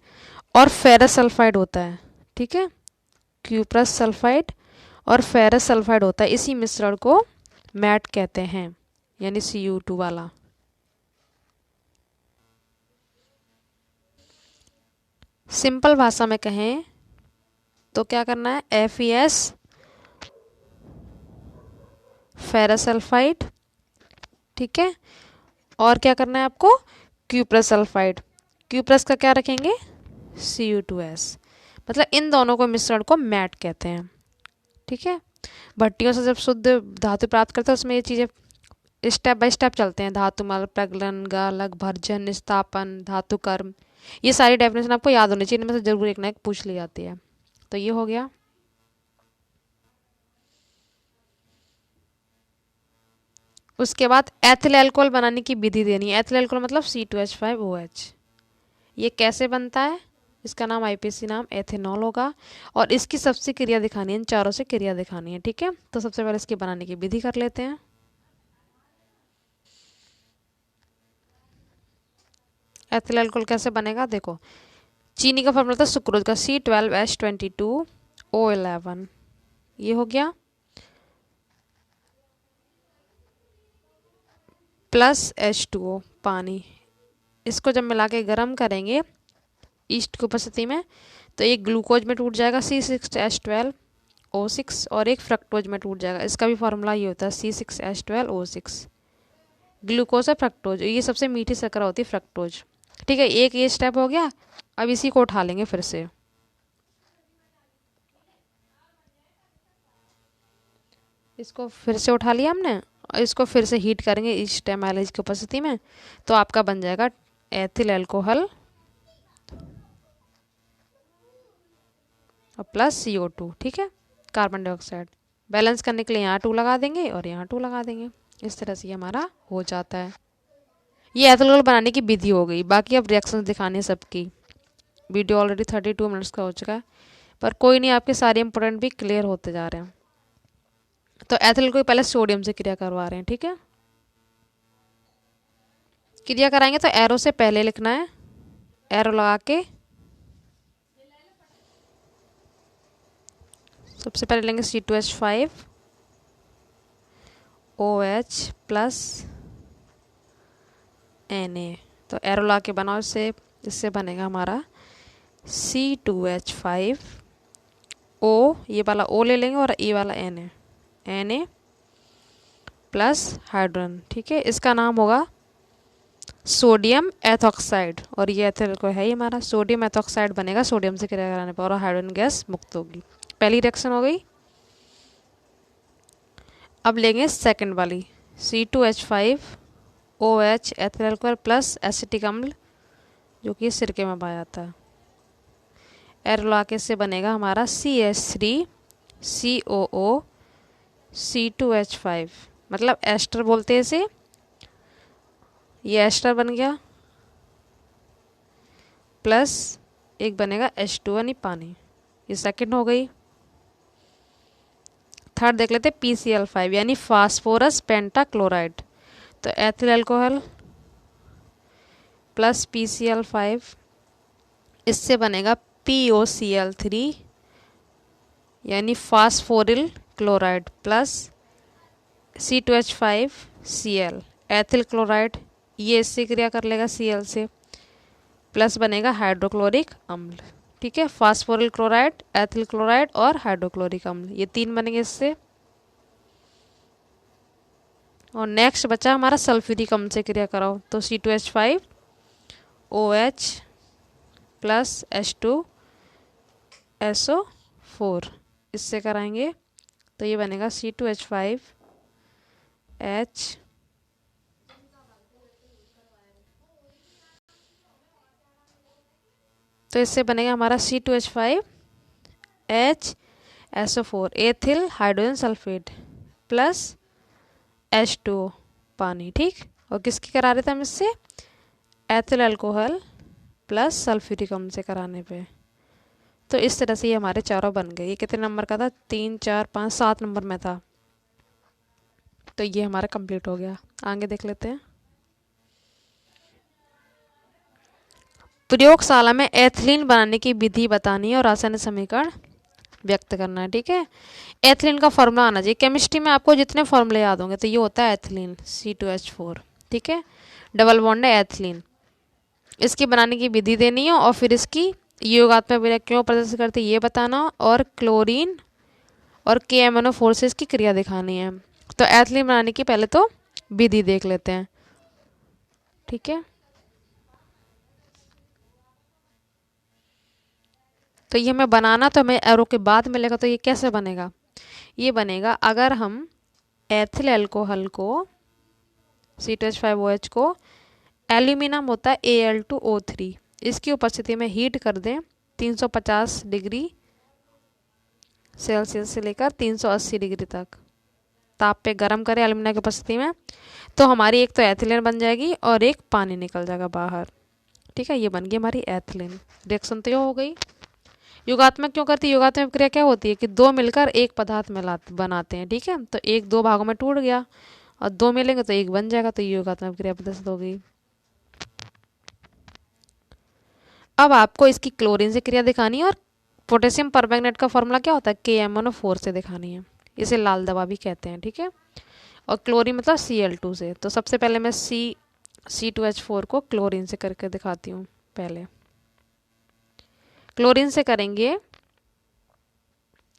और फेरस सल्फाइड होता है। ठीक है, क्यूप्रस सल्फाइड और फेरस सल्फाइड होता है, इसी मिश्रण को मैट कहते हैं, यानी Cu2 वाला। सिंपल भाषा में कहें तो क्या करना है, FeS फेरस सल्फाइड, ठीक है, और क्या करना है आपको, क्यूप्रस सल्फाइड। क्यूप्रस का क्या रखेंगे, Cu2S। मतलब इन दोनों को मिश्रण को मैट कहते हैं। ठीक है, भट्टियों से जब शुद्ध धातु प्राप्त करते हैं उसमें ये चीज़ें स्टेप बाय स्टेप चलते हैं, धातुमल, प्रगलन, गालक, भर्जन, निस्तापन, धातु कर्म, ये सारी डेफिनेशन आपको याद होनी चाहिए, इनमें से जरूर एक ना एक पूछ ली जाती है। तो ये हो गया। उसके बाद एथिल अल्कोहल बनाने की विधि देनी है। एथिल अल्कोहल मतलब C2H5OH। ये कैसे बनता है, इसका नाम IPC नाम एथेनॉल होगा, और इसकी सबसे क्रिया दिखानी है, इन चारों से क्रिया दिखानी है। ठीक है, तो सबसे पहले इसकी बनाने की विधि कर लेते हैं। एथिल अल्कोहल कैसे बनेगा, देखो, चीनी का फॉर्मूला था सुक्रोज का C12H22O11, ये हो गया, प्लस H2O पानी। इसको जब मिला के गर्म करेंगे ईस्ट की उपस्थिति में, तो एक ग्लूकोज में टूट जाएगा C6H12O6, और एक फ्रक्टोज में टूट जाएगा। इसका भी फार्मूला ये होता है C6H12O6। ग्लूकोज और फ्रक्टोज, ये सबसे मीठी शर्करा होती है फ्रक्टोज। ठीक है, एक ये स्टेप हो गया। अब इसी को उठा लेंगे फिर से, इसको फिर से उठा लिया हमने, और इसको फिर से हीट करेंगे ईस्ट एमाइलेज की उपस्थिति में, तो आपका बन जाएगा एथिल अल्कोहल और प्लस CO2। ठीक है, कार्बन डाइऑक्साइड। बैलेंस करने के लिए यहाँ 2 लगा देंगे और यहाँ 2 लगा देंगे, इस तरह से ये हमारा हो जाता है। ये एथिल अल्कोहल बनाने की विधि हो गई। बाकी अब रिएक्शंस दिखाने सबकी। वीडियो ऑलरेडी 32 मिनट्स का हो चुका है, पर कोई नहीं, आपके सारे इंपॉर्टेंट भी क्लियर होते जा रहे हैं। तो एथिल को पहले सोडियम से क्रिया करवा रहे हैं। ठीक है, क्रिया कराएंगे तो एरो से पहले लिखना है, एरो लगा के सबसे पहले लेंगे C2H5OH प्लस Na। तो एरो लगा के बनाओ, इससे बनेगा हमारा C2H5O, ये वाला O ले लेंगे, और ये वाला Na प्लस हाइड्रोजन। ठीक है, इसका नाम होगा सोडियम एथॉक्साइड, और ये एथिल को है ही हमारा। सोडियम एथॉक्साइड बनेगा सोडियम से क्रिया कराने पर, और हाइड्रोजन गैस मुक्त होगी। पहली रिएक्शन हो गई। अब लेंगे सेकंड वाली, C2H5OH ethyl alcohol plus acetic अम्ल, जो कि सिरके में पाया जाता है। एरोलाके से बनेगा हमारा CH3COO C2H5, मतलब एस्टर बोलते हैं इसे। ये एस्टर बन गया, प्लस एक बनेगा H2 यानी पानी, ये सेकंड हो गई। थर्ड देख लेते PCl5 यानी फास्फोरस पेंटाक्लोराइड। तो एथिल अल्कोहल प्लस PCl5, इससे बनेगा POCl3 यानी phosphoryl chloride plus C2H5Cl ethyl chloride, ये इससे क्रिया कर लेगा Cl से, प्लस बनेगा हाइड्रोक्लोरिक अम्ल। ठीक है, फास्फोरिल क्लोराइड, एथिल क्लोराइड और हाइड्रोक्लोरिक अम्ल, ये 3 बनेंगे इससे। और नेक्स्ट बचा हमारा सल्फ्यूरिक अम्ल से क्रिया कराओ, तो C2H5OH प्लस H2SO4, इससे कराएंगे तो ये बनेगा C2H5H तो इससे बनेगा हमारा C2H5HSO4 ethyl hydrogen sulphate plus H2O पानी। ठीक, और किसकी करा रहे थे हम इससे, एथिल अल्कोहल प्लस सल्फ्यूरिक अम्ल से कराने पे। तो इस तरह से ये हमारे चारों बन गए। ये कितने नंबर का था, 3 4 5 7 नंबर में था। तो ये हमारा कंप्लीट हो गया। आगे देख लेते हैं। प्रयोगशाला में एथिलीन बनाने की विधि बतानी है और रासायनिक समीकरण व्यक्त करना है। ठीक है, एथिलीन का फॉर्मूला आना चाहिए। केमिस्ट्री में आपको जितने फॉर्मूले याद होंगे तो ये होता है एथिलीन C2H4। ठीक है, डबल बॉन्ड है एथिलीन। इसकी बनाने की विधि देनी है और फिर इसकी योगात्मक अभिक्रिया क्यों प्रदर्शित करती है ये बताना, और क्लोरीन और KMnO4 से इसकी क्रिया दिखानी है। तो एथिलीन बनाने की पहले तो विधि देख लेते हैं। ठीक है, तो ये हमें बनाना तो हमें एरो के बाद मिलेगा। तो ये कैसे बनेगा? ये बनेगा अगर हम एथिल अल्कोहल को C2H5OH को एल्यूमिनियम होता है Al2O3 इसकी उपस्थिति में हीट कर दें 350 डिग्री सेल्सियस से लेकर 380 डिग्री तक ताप पे गर्म करें एल्यूमिनियम की उपस्थिति में, तो हमारी एक तो एथिलीन बन जाएगी और एक पानी निकल जाएगा बाहर। ठीक है, ये बन गई हमारी एथिलीन। रिएक्शन तो ये हो गई। योगात्मक क्यों करती है? योगात्मक क्रिया क्या होती है कि दो मिलकर एक पदार्थ बनाते हैं। ठीक है, तो एक दो भागों में टूट गया और दो मिलेंगे तो एक बन जाएगा, तो ये योगात्मक क्रिया प्रदर्शित हो गई। अब आपको इसकी क्लोरीन से क्रिया दिखानी है और पोटेशियम परमैंगनेट का फॉर्मूला क्या होता है? KMnO4 से दिखानी है। इसे लाल दवा भी कहते हैं। ठीक है, और क्लोरीन मतलब Cl2 से। तो सबसे पहले मैं C2H4 को क्लोरीन से करके दिखाती हूँ। पहले क्लोरीन से करेंगे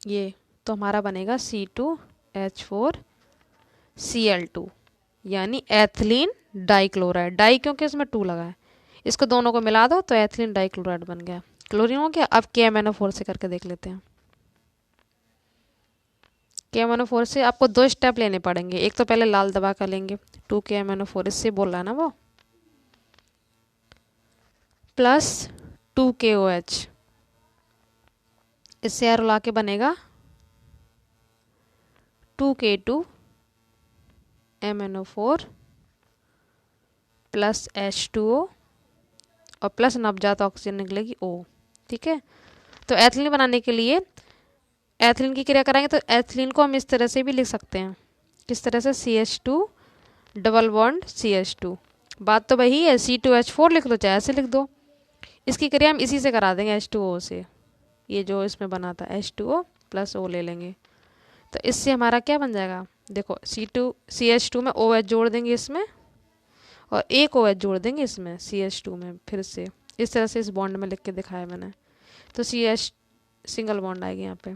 ये, तो हमारा बनेगा C2H4Cl2 यानी एथिलीन डाइक्लोराइड। डाई क्योंकि इसमें 2 लगा है, इसको दोनों को मिला दो तो एथिलीन डाइक्लोराइड बन गया। क्लोरीन हो गया। अब KMnO4 से करके देख लेते हैं। KMnO4 से आपको 2 स्टेप लेने पड़ेंगे। एक तो पहले लाल दबा कर लेंगे 2KMnO4, इससे बोल रहा है ना वो, प्लस 2KOH, इससे एरो ला के बनेगा 2K2MnO4 प्लस H2O और प्लस नवजात ऑक्सीजन निकलेगी O। ठीक है, तो एथिलीन बनाने के लिए एथिलीन की क्रिया कराएंगे तो एथिलीन को हम इस तरह से भी लिख सकते हैं। किस तरह से? CH2 double bond CH2। बात तो वही है, C2H4 लिख लो चाहे ऐसे लिख दो। इसकी क्रिया हम इसी से करा देंगे H2O से। ये जो इसमें बना था H2O प्लस O ले लेंगे, तो इससे हमारा क्या बन जाएगा? देखो CH2 में OH जोड़ देंगे इसमें और एक OH जोड़ देंगे इसमें CH2 में। फिर से इस तरह से इस बॉन्ड में लिख के दिखाया मैंने, तो CH सिंगल बॉन्ड आएगी यहाँ पे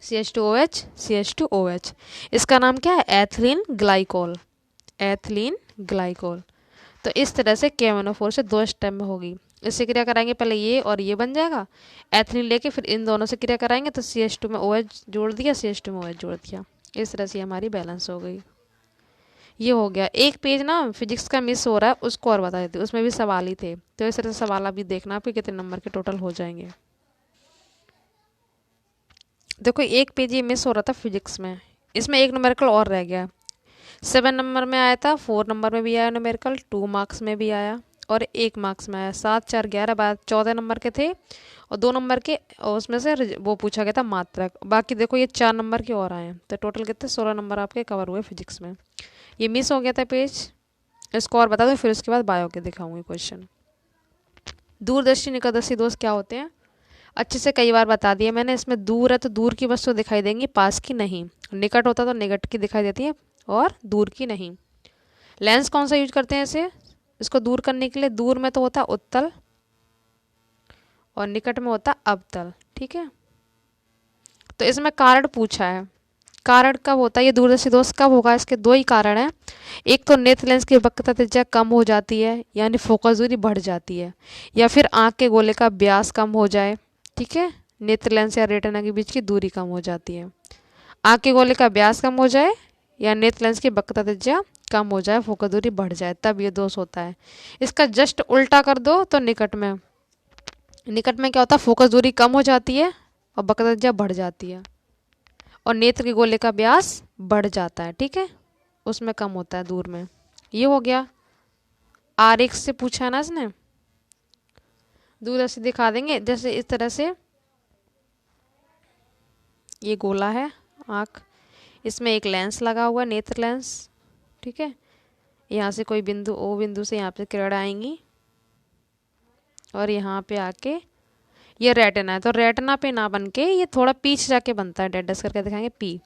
CH2OH CH2OH। इसका नाम क्या है? Ethylene glycol. Ethylene glycol. तो इस तरह से KMnO4 से 2 स्टेप में होगी। इससे क्रिया कराएंगे पहले ये और ये बन जाएगा। एथिलीन लेके फिर इन दोनों से क्रिया कराएंगे तो CH2 में OH जोड़ दिया, CH2 में OH जोड़ दिया। इस तरह से हमारी बैलेंस हो गई। ये हो गया। एक पेज ना फिजिक्स का मिस हो रहा है, उसको और बता देती हूँ। उसमें भी सवाल ही थे, तो इस तरह से सवाल अभी देखना आपके कितने नंबर के टोटल हो जाएंगे। देखो एक पेज ये मिस हो रहा था फिजिक्स में, इसमें एक न्यूमेरिकल और रह गया। 7 नंबर में आया था, 4 नंबर में भी आया न्यूमेरिकल, 2 मार्क्स में भी आया और 1 मार्क्स में आया। 7 4 11 बाद 14 नंबर के थे और 2 नंबर के, और उसमें से वो पूछा गया था मात्रक। बाकी देखो ये 4 नंबर के और आए हैं, तो टोटल कितने 16 नंबर आपके कवर हुए फिजिक्स में। ये मिस हो गया था पेज, इसको और बता दूँ फिर उसके बाद बायो के दिखाऊंगी क्वेश्चन। दूरदर्शी निकटदर्शी दोष क्या होते हैं? अच्छे से कई बार बता दिया मैंने। इसमें दूर है तो दूर की वस्तु दिखाई देंगी, पास की नहीं। निकट होता तो निकट की दिखाई देती है और दूर की नहीं। लेंस कौन सा यूज करते हैं इसे, इसको दूर करने के लिए? दूर में तो होता उत्तल और निकट में होता अवतल। ठीक है, तो इसमें कारण पूछा है। कारण कब होता है ये दूरदर्शी दोष कब होगा? इसके 2 ही कारण हैं। एक तो नेत्र लेंस की वक्रता त्रिज्या कम हो जाती है यानी फोकस दूरी बढ़ जाती है, या फिर आंख के गोले का व्यास कम हो जाए। ठीक है, नेत्र लेंस या रेटिना के बीच की दूरी कम हो जाती है। आंख के गोले का व्यास कम हो जाए या नेत्र लेंस की वक्रता त्रिज्या कम हो जाए, फोकस दूरी बढ़ जाए, तब ये दोष होता है। इसका जस्ट उल्टा कर दो तो निकट में क्या होता है? फोकस दूरी कम हो जाती है और वक्रता त्रिज्या बढ़ जाती है और नेत्र के गोले का व्यास बढ़ जाता है। ठीक है, उसमें कम होता है दूर में। ये हो गया। RX से पूछा है ना इसने, दूरदर्शी दिखा देंगे। जैसे इस तरह से ये गोला है आँख, इसमें एक लेंस लगा हुआ है, नेत्र लेंस, ठीक है। यहाँ से कोई बिंदु ओ बिंदु से यहाँ पे किरण आएंगी और यहाँ पे आके ये रेटिना है, तो रेटिना पे ना बन के ये थोड़ा पीछे जाके बनता है, डेडस करके दिखाएंगे पी,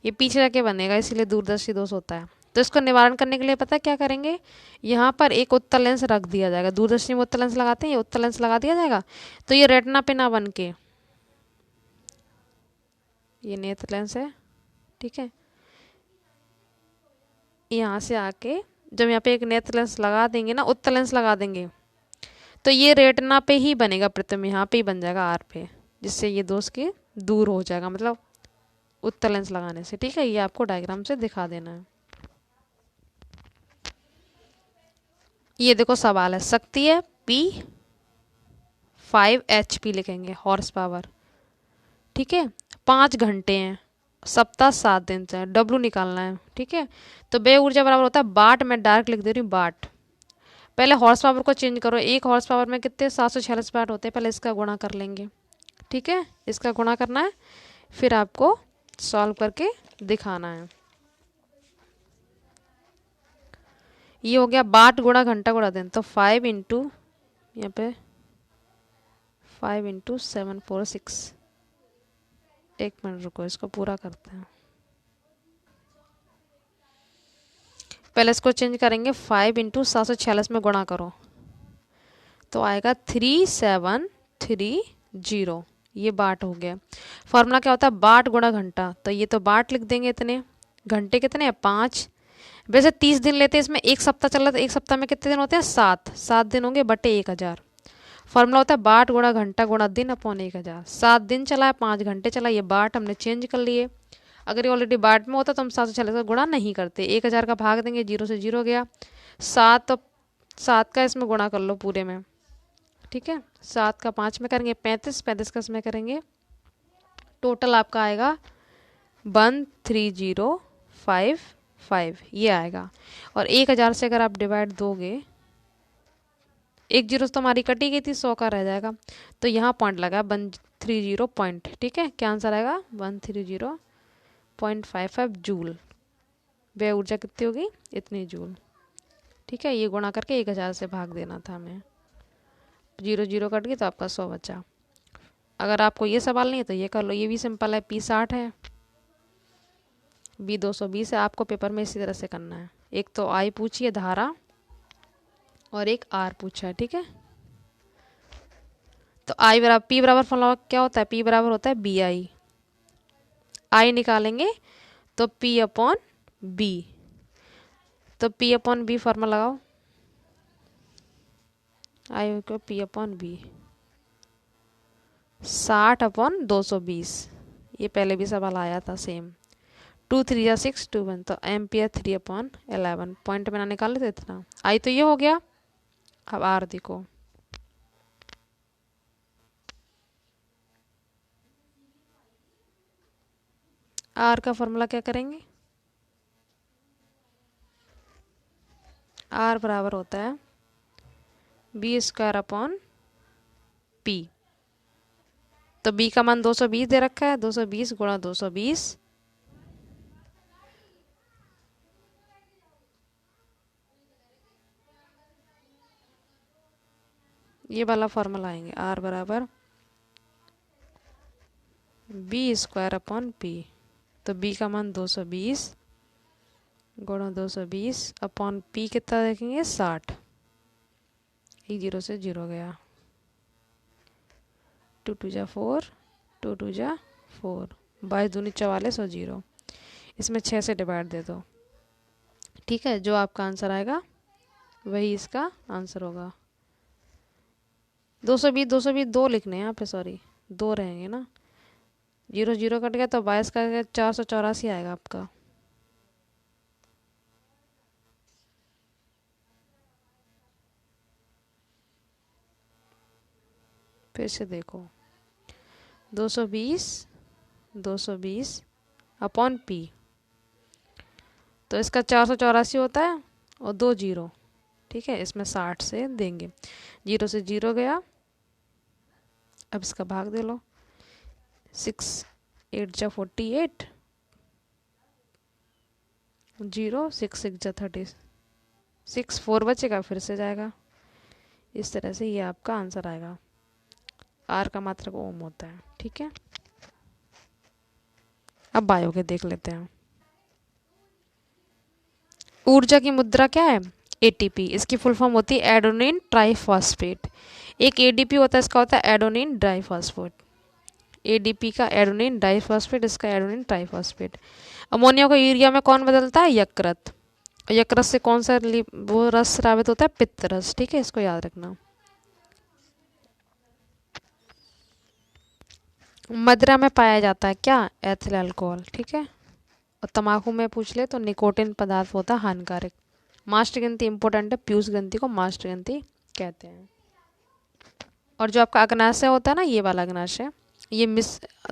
ये पीछे जाके बनेगा, इसीलिए दूरदर्शी दोष होता है। तो इसको निवारण करने के लिए पता क्या करेंगे, यहाँ पर एक उत्तल लेंस रख दिया जाएगा, दूरदर्शी में उत्तल लेंस लगाते हैं, ये उत्तल लेंस लगा दिया जाएगा, तो ये रेटिना पे ना बन के, ये नेत्र लेंस है, ठीक है, यहाँ से आके जब यहाँ पे एक नेत्र लेंस लगा देंगे ना, उत्तल लेंस लगा देंगे, तो ये रेटिना पे ही बनेगा प्रतिबिंब, यहाँ पे ही बन जाएगा आर पे, जिससे ये दोष के दूर हो जाएगा, मतलब उत्तल लेंस लगाने से, ठीक है। ये आपको डायग्राम से दिखा देना है। ये देखो सवाल है, शक्ति है P, 5 HP लिखेंगे, हॉर्स पावर, ठीक है, 5 घंटे हैं, सप्ताह 7 दिन से, W निकालना है, ठीक है। तो व्यय ऊर्जा बराबर होता है वाट, मैं डायरेक्ट लिख दे रही हूँ वाट। पहले हॉर्स पावर को चेंज करो, एक हॉर्स पावर में कितने 746 वाट होते हैं, पहले इसका गुणा कर लेंगे, ठीक है, इसका गुणा करना है, फिर आपको सॉल्व करके दिखाना है। ये हो गया वाट गुणा घंटा गुणा दिन, तो 5 इंटू यहाँ पे 5 इंटू 746, एक मिनट रुको, इसको पूरा करते हैं, पहले इसको चेंज करेंगे, 5 इंटू 746 में गुणा करो तो आएगा 3730, ये बाट हो गया। फॉर्मूला क्या होता है, बाट गुणा घंटा, तो ये तो बाट लिख देंगे, इतने घंटे कितने हैं 5, वैसे 30 दिन लेते हैं, इसमें एक सप्ताह चल रहा था, एक सप्ताह में कितने दिन होते हैं 7 दिन होंगे बटे 1000। फॉर्मूला होता है बाट गुणा घंटा गुणा दिन अपॉन 1000, 7 दिन चला है 5 घंटे चला, ये बाट हमने चेंज कर लिए। अगर ये ऑलरेडी बाट में होता तो हम 746 का गुणा नहीं करते, 1000 का भाग देंगे, 0 से 0 गया, 7 तो 7 का इसमें गुणा कर लो पूरे में, ठीक है, 7 का 5 में करेंगे 35, 35 का इसमें करेंगे, टोटल आपका आएगा 13055, ये आएगा। और 1000 से अगर आप डिवाइड दोगे, एक जीरो तो हमारी कटी गई थी, 100 का रह जाएगा, तो यहाँ पॉइंट लगा 130 पॉइंट, ठीक है, क्या आंसर आएगा 130.55 जूल। व्यय ऊर्जा कितनी होगी, इतनी जूल, ठीक है। ये गुणा करके 1000 से भाग देना था हमें, 0 0 कट गई तो आपका 100 बचा। अगर आपको ये सवाल नहीं है तो ये कर लो, ये भी सिंपल है, P 60 है, B 220 है, आपको पेपर में इसी तरह से करना है। एक तो I पूछी है धारा और एक R पूछा है, ठीक है। तो I बराबर P बराबर फॉर्मूला क्या होता है, P बराबर होता है BI, I निकालेंगे तो P अपॉन B, तो P अपॉन B फॉर्मूला लगाओ, I को P अपॉन B 60 अपॉन 220, ये पहले भी सवाल आया था सेम, 2 3 या 6 2 1, तो एम्पियर 3 अपॉन 11, पॉइंट में ना निकाले तो इतना। आई तो ये हो गया। अब आर देखो, आर का फॉर्मूला क्या करेंगे, आर बराबर होता है बी स्क्वायर अपॉन पी, तो बी का मान 220 दे रखा है, 220 गुणा 220, ये वाला फॉर्मूला आएंगे, आर बराबर बी स्क्वायर अपॉन पी, तो बी का मान 220 गुणा 220 अपॉन पी कितना देखेंगे 60, एक 0 से 0 गया, 2 2 जा 4, 2 2 जा 4, 22 दूनी 44 और 0, इसमें 6 से डिवाइड दे दो, ठीक है। जो आपका आंसर आएगा वही इसका आंसर होगा। 220 दो लिखने हैं यहाँ पे, सॉरी 2 रहेंगे ना, 0 0 कट गया तो 22 का 484 आएगा आपका। फिर से देखो, 220 अपॉन पी, तो इसका 484 होता है और 2 0, ठीक है, इसमें 60 से देंगे, 0 से 0 गया, अब इसका भाग दे लो, 6 8 जा 48, 0, 6 6 जा 36, 4 बचेगा फिर से जाएगा। इस तरह से ये आपका आंसर आएगा। आर का मात्रक ओम होता है। ठीक है, अब बायो के देख लेते हैं। ऊर्जा की मुद्रा क्या है? एटीपी। इसकी फुल फॉर्म होती है एडोनिन ट्राइफॉस्फेट। एक एडीपी होता है, इसका होता है एडोनिन डाइफॉस्फेट। एडीपी का एडोनिन डाइफॉस्फेट, इसका एडोनिन ट्राइफॉस्फेट। अमोनिया को यूरिया में कौन बदलता है? यकृत। यकृत से कौन सा वो रस स्रावित होता है? पित्त रस। ठीक है, इसको याद रखना। मदिरा में पाया जाता है क्या? Ethyl alcohol. ठीक है, और तम्बाकू में पूछ ले तो निकोटिन पदार्थ होता है हानिकारक। मास्टर ग्रंथि इंपॉर्टेंट है, पीयूष ग्रंथि को मास्टर ग्रंथि कहते हैं। और जो आपका अग्नाशय होता है ना, ये वाला अग्नाशय, ये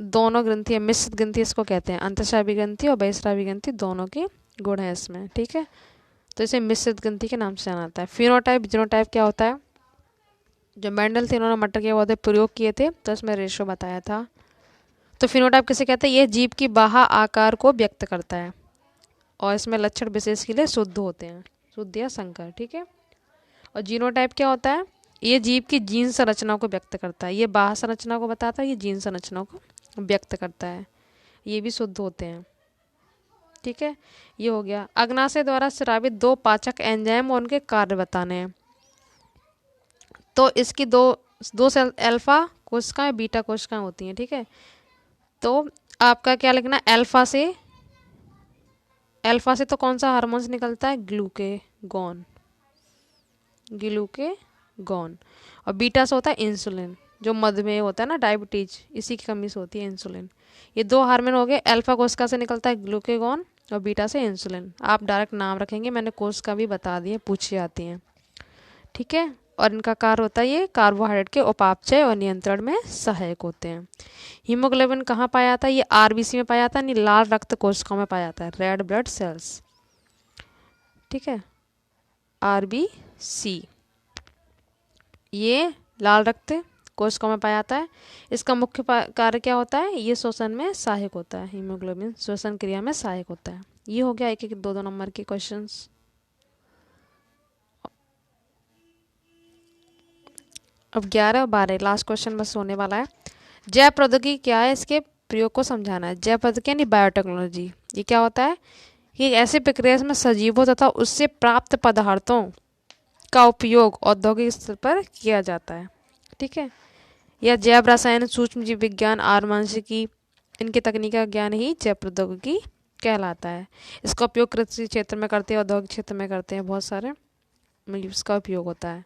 दोनों ग्रंथि है, मिश्रित ग्रंथि इसको कहते हैं। अंतःस्रावी ग्रंथि और बहिःस्रावी ग्रंथि दोनों की गुण है इसमें। ठीक है, तो इसे मिश्रित ग्रंथि के नाम से जाना जाता है। फिनोटाइप जीनोटाइप क्या होता है? जो मेंडल थे उन्होंने मटर के पौधे प्रयोग किए थे तो इसमें रेशो बताया था। तो फिनोटाइप किसे कहते हैं? यह जीव की बाह्य आकार को व्यक्त करता है और इसमें लक्षण विशेष के लिए शुद्ध होते हैं, शुद्ध या संकर। ठीक है, और जीनोटाइप क्या होता है? ये जीव की जीन संरचना को व्यक्त करता है। ये बाह्य संरचना को बताता है, ये जीन संरचना को व्यक्त करता है। ये भी शुद्ध होते हैं। ठीक है, ये हो गया। अग्नाशय द्वारा स्रावित 2 पाचक एंजाइम और उनके कार्य बताने हैं। तो इसकी दो सेल अल्फा कोशिकाएं बीटा कोशिकाएं होती हैं। ठीक है, तो आपका क्या लिखना? अल्फा से तो कौन सा हार्मोन्स निकलता है? ग्लूकेगॉन। और बीटा से होता है इंसुलिन। जो मधुमेह होता है ना, डायबिटीज, इसी की कमी से होती है इंसुलिन। ये 2 हार्मोन हो गए। अल्फा कोशिका से निकलता है ग्लूकेगॉन और बीटा से इंसुलिन। आप डायरेक्ट नाम रखेंगे, मैंने कोशिका भी बता दिए, पूछी जाती हैं। ठीक है, और इनका कार्य होता है ये कार्बोहाइड्रेट के उपापचय और नियंत्रण में सहायक होते हैं। हीमोग्लोबिन कहाँ पाया जाता है? ये आरबीसी में पाया जाता है, नहीं लाल रक्त कोशिकाओं में पाया जाता है, रेड ब्लड सेल्स। ठीक है, आरबीसी ये लाल रक्त कोशिकाओं में पाया जाता है। इसका मुख्य कार्य क्या होता है? ये श्वसन में सहायक होता है। हीमोग्लोबिन श्वसन क्रिया में सहायक होता है। ये हो गया 1 1 2 2 नंबर के क्वेश्चंस। अब 11 और 12 लास्ट क्वेश्चन बस होने वाला है। जैव प्रौद्योगिकी क्या है? इसके प्रयोग को समझाना है। जैव प्रौद्योगिकी यानी बायोटेक्नोलॉजी। ये क्या होता है? ये ऐसी प्रक्रिया में सजीवों तथा उससे प्राप्त पदार्थों का उपयोग औद्योगिक स्तर पर किया जाता है। ठीक है, यह जैव रसायन, सूक्ष्म जीव विज्ञान, आनुवंशिकी, इनके तकनीक का ज्ञान ही जैव प्रौद्योगिकी कहलाता है। इसका उपयोग कृषि क्षेत्र में करते हैं, औद्योगिक क्षेत्र में करते हैं, बहुत सारे इसका उपयोग होता है।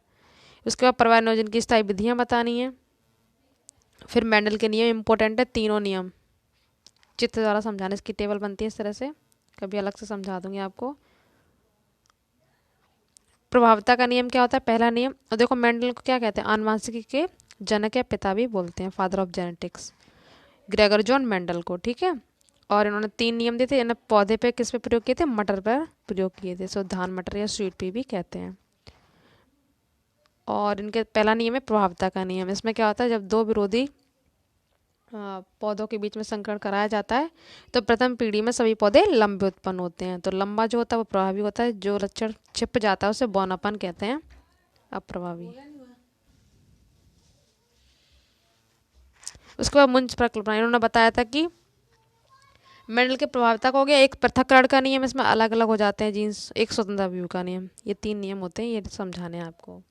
उसके बाद प्रवाह नियोजन की स्थायी विधियाँ बतानी है। फिर मेंडल के नियम इंपॉर्टेंट है, तीनों नियम चित्र द्वारा समझाने, इसकी टेबल बनती है इस तरह से, कभी अलग से समझा दूंगी आपको। प्रभावता का नियम क्या होता है? पहला नियम, और देखो मेंडल को क्या कहते हैं? आनुवंशिकी के जनक या पिता भी बोलते हैं, father of genetics, Gregor John Mendel को। ठीक है, और इन्होंने 3 नियम दिए थे। इन्होंने पौधे पे किस पे प्रयोग किए थे? मटर पर प्रयोग किए थे, सो धान मटर या स्वीट पी भी कहते हैं। और इनके पहला नियम है प्रभावता का नियम। इसमें क्या होता है? जब 2 विरोधी पौधों के बीच में संकरण कराया जाता है तो प्रथम पीढ़ी में सभी पौधे लंबे उत्पन्न होते हैं। तो लंबा जो होता है वो प्रभावी होता है, जो लक्षण छिप जाता है उसे बौनापन कहते हैं, अप्रभावी। उसके बाद मुंज प्रकल्पना, इन्होंने बताया था कि मेंडल के प्रभाविता का हो गया। एक पृथक्करण का नियम, इसमें अलग अलग हो जाते हैं जीन्स। एक स्वतंत्र अवयव का नियम। ये 3 नियम होते हैं, ये समझाने हैं आपको।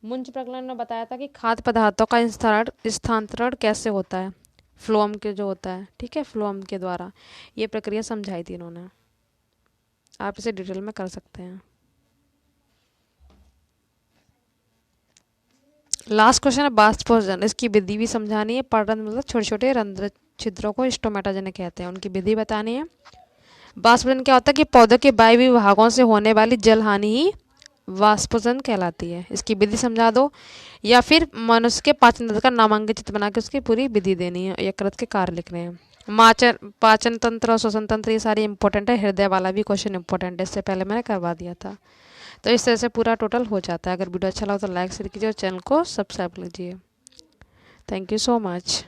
मुंज प्रकलन ने बताया था कि खाद्य पदार्थों का स्थानांतरण कैसे होता है, फ्लोएम के जो होता है। ठीक है, फ्लोएम के द्वारा ये प्रक्रिया समझाई थी इन्होंने। आप इसे डिटेल में कर सकते हैं। लास्ट क्वेश्चन है बाष्पोत्सर्जन। इसकी विधि भी समझानी है। पर्णरंध्र मतलब छोटे छोटे रंध्र छिद्रों को स्टोमेटा जिन्हें कहते हैं, उनकी विधि बतानी है। बाष्पोत्सर्जन क्या होता है? कि पौधों के वायवीय विभागों से होने वाली जल हानि ही वाष्पोत्सर्जन कहलाती है। इसकी विधि समझा दो, या फिर मनुष्य के पाचन तंत्र का नामांकित बना के उसकी पूरी विधि देनी है। यकृत के कार्य लिखने हैं। पाचन तंत्र और श्वसन तंत्र ये सारी इंपॉर्टेंट है। हृदय वाला भी क्वेश्चन इंपॉर्टेंट है, इससे पहले मैंने करवा दिया था। तो इस तरह से पूरा टोटल हो जाता है। अगर वीडियो अच्छा लगा तो लाइक शेयर कीजिए और चैनल को सब्सक्राइब कीजिए। Thank you so much.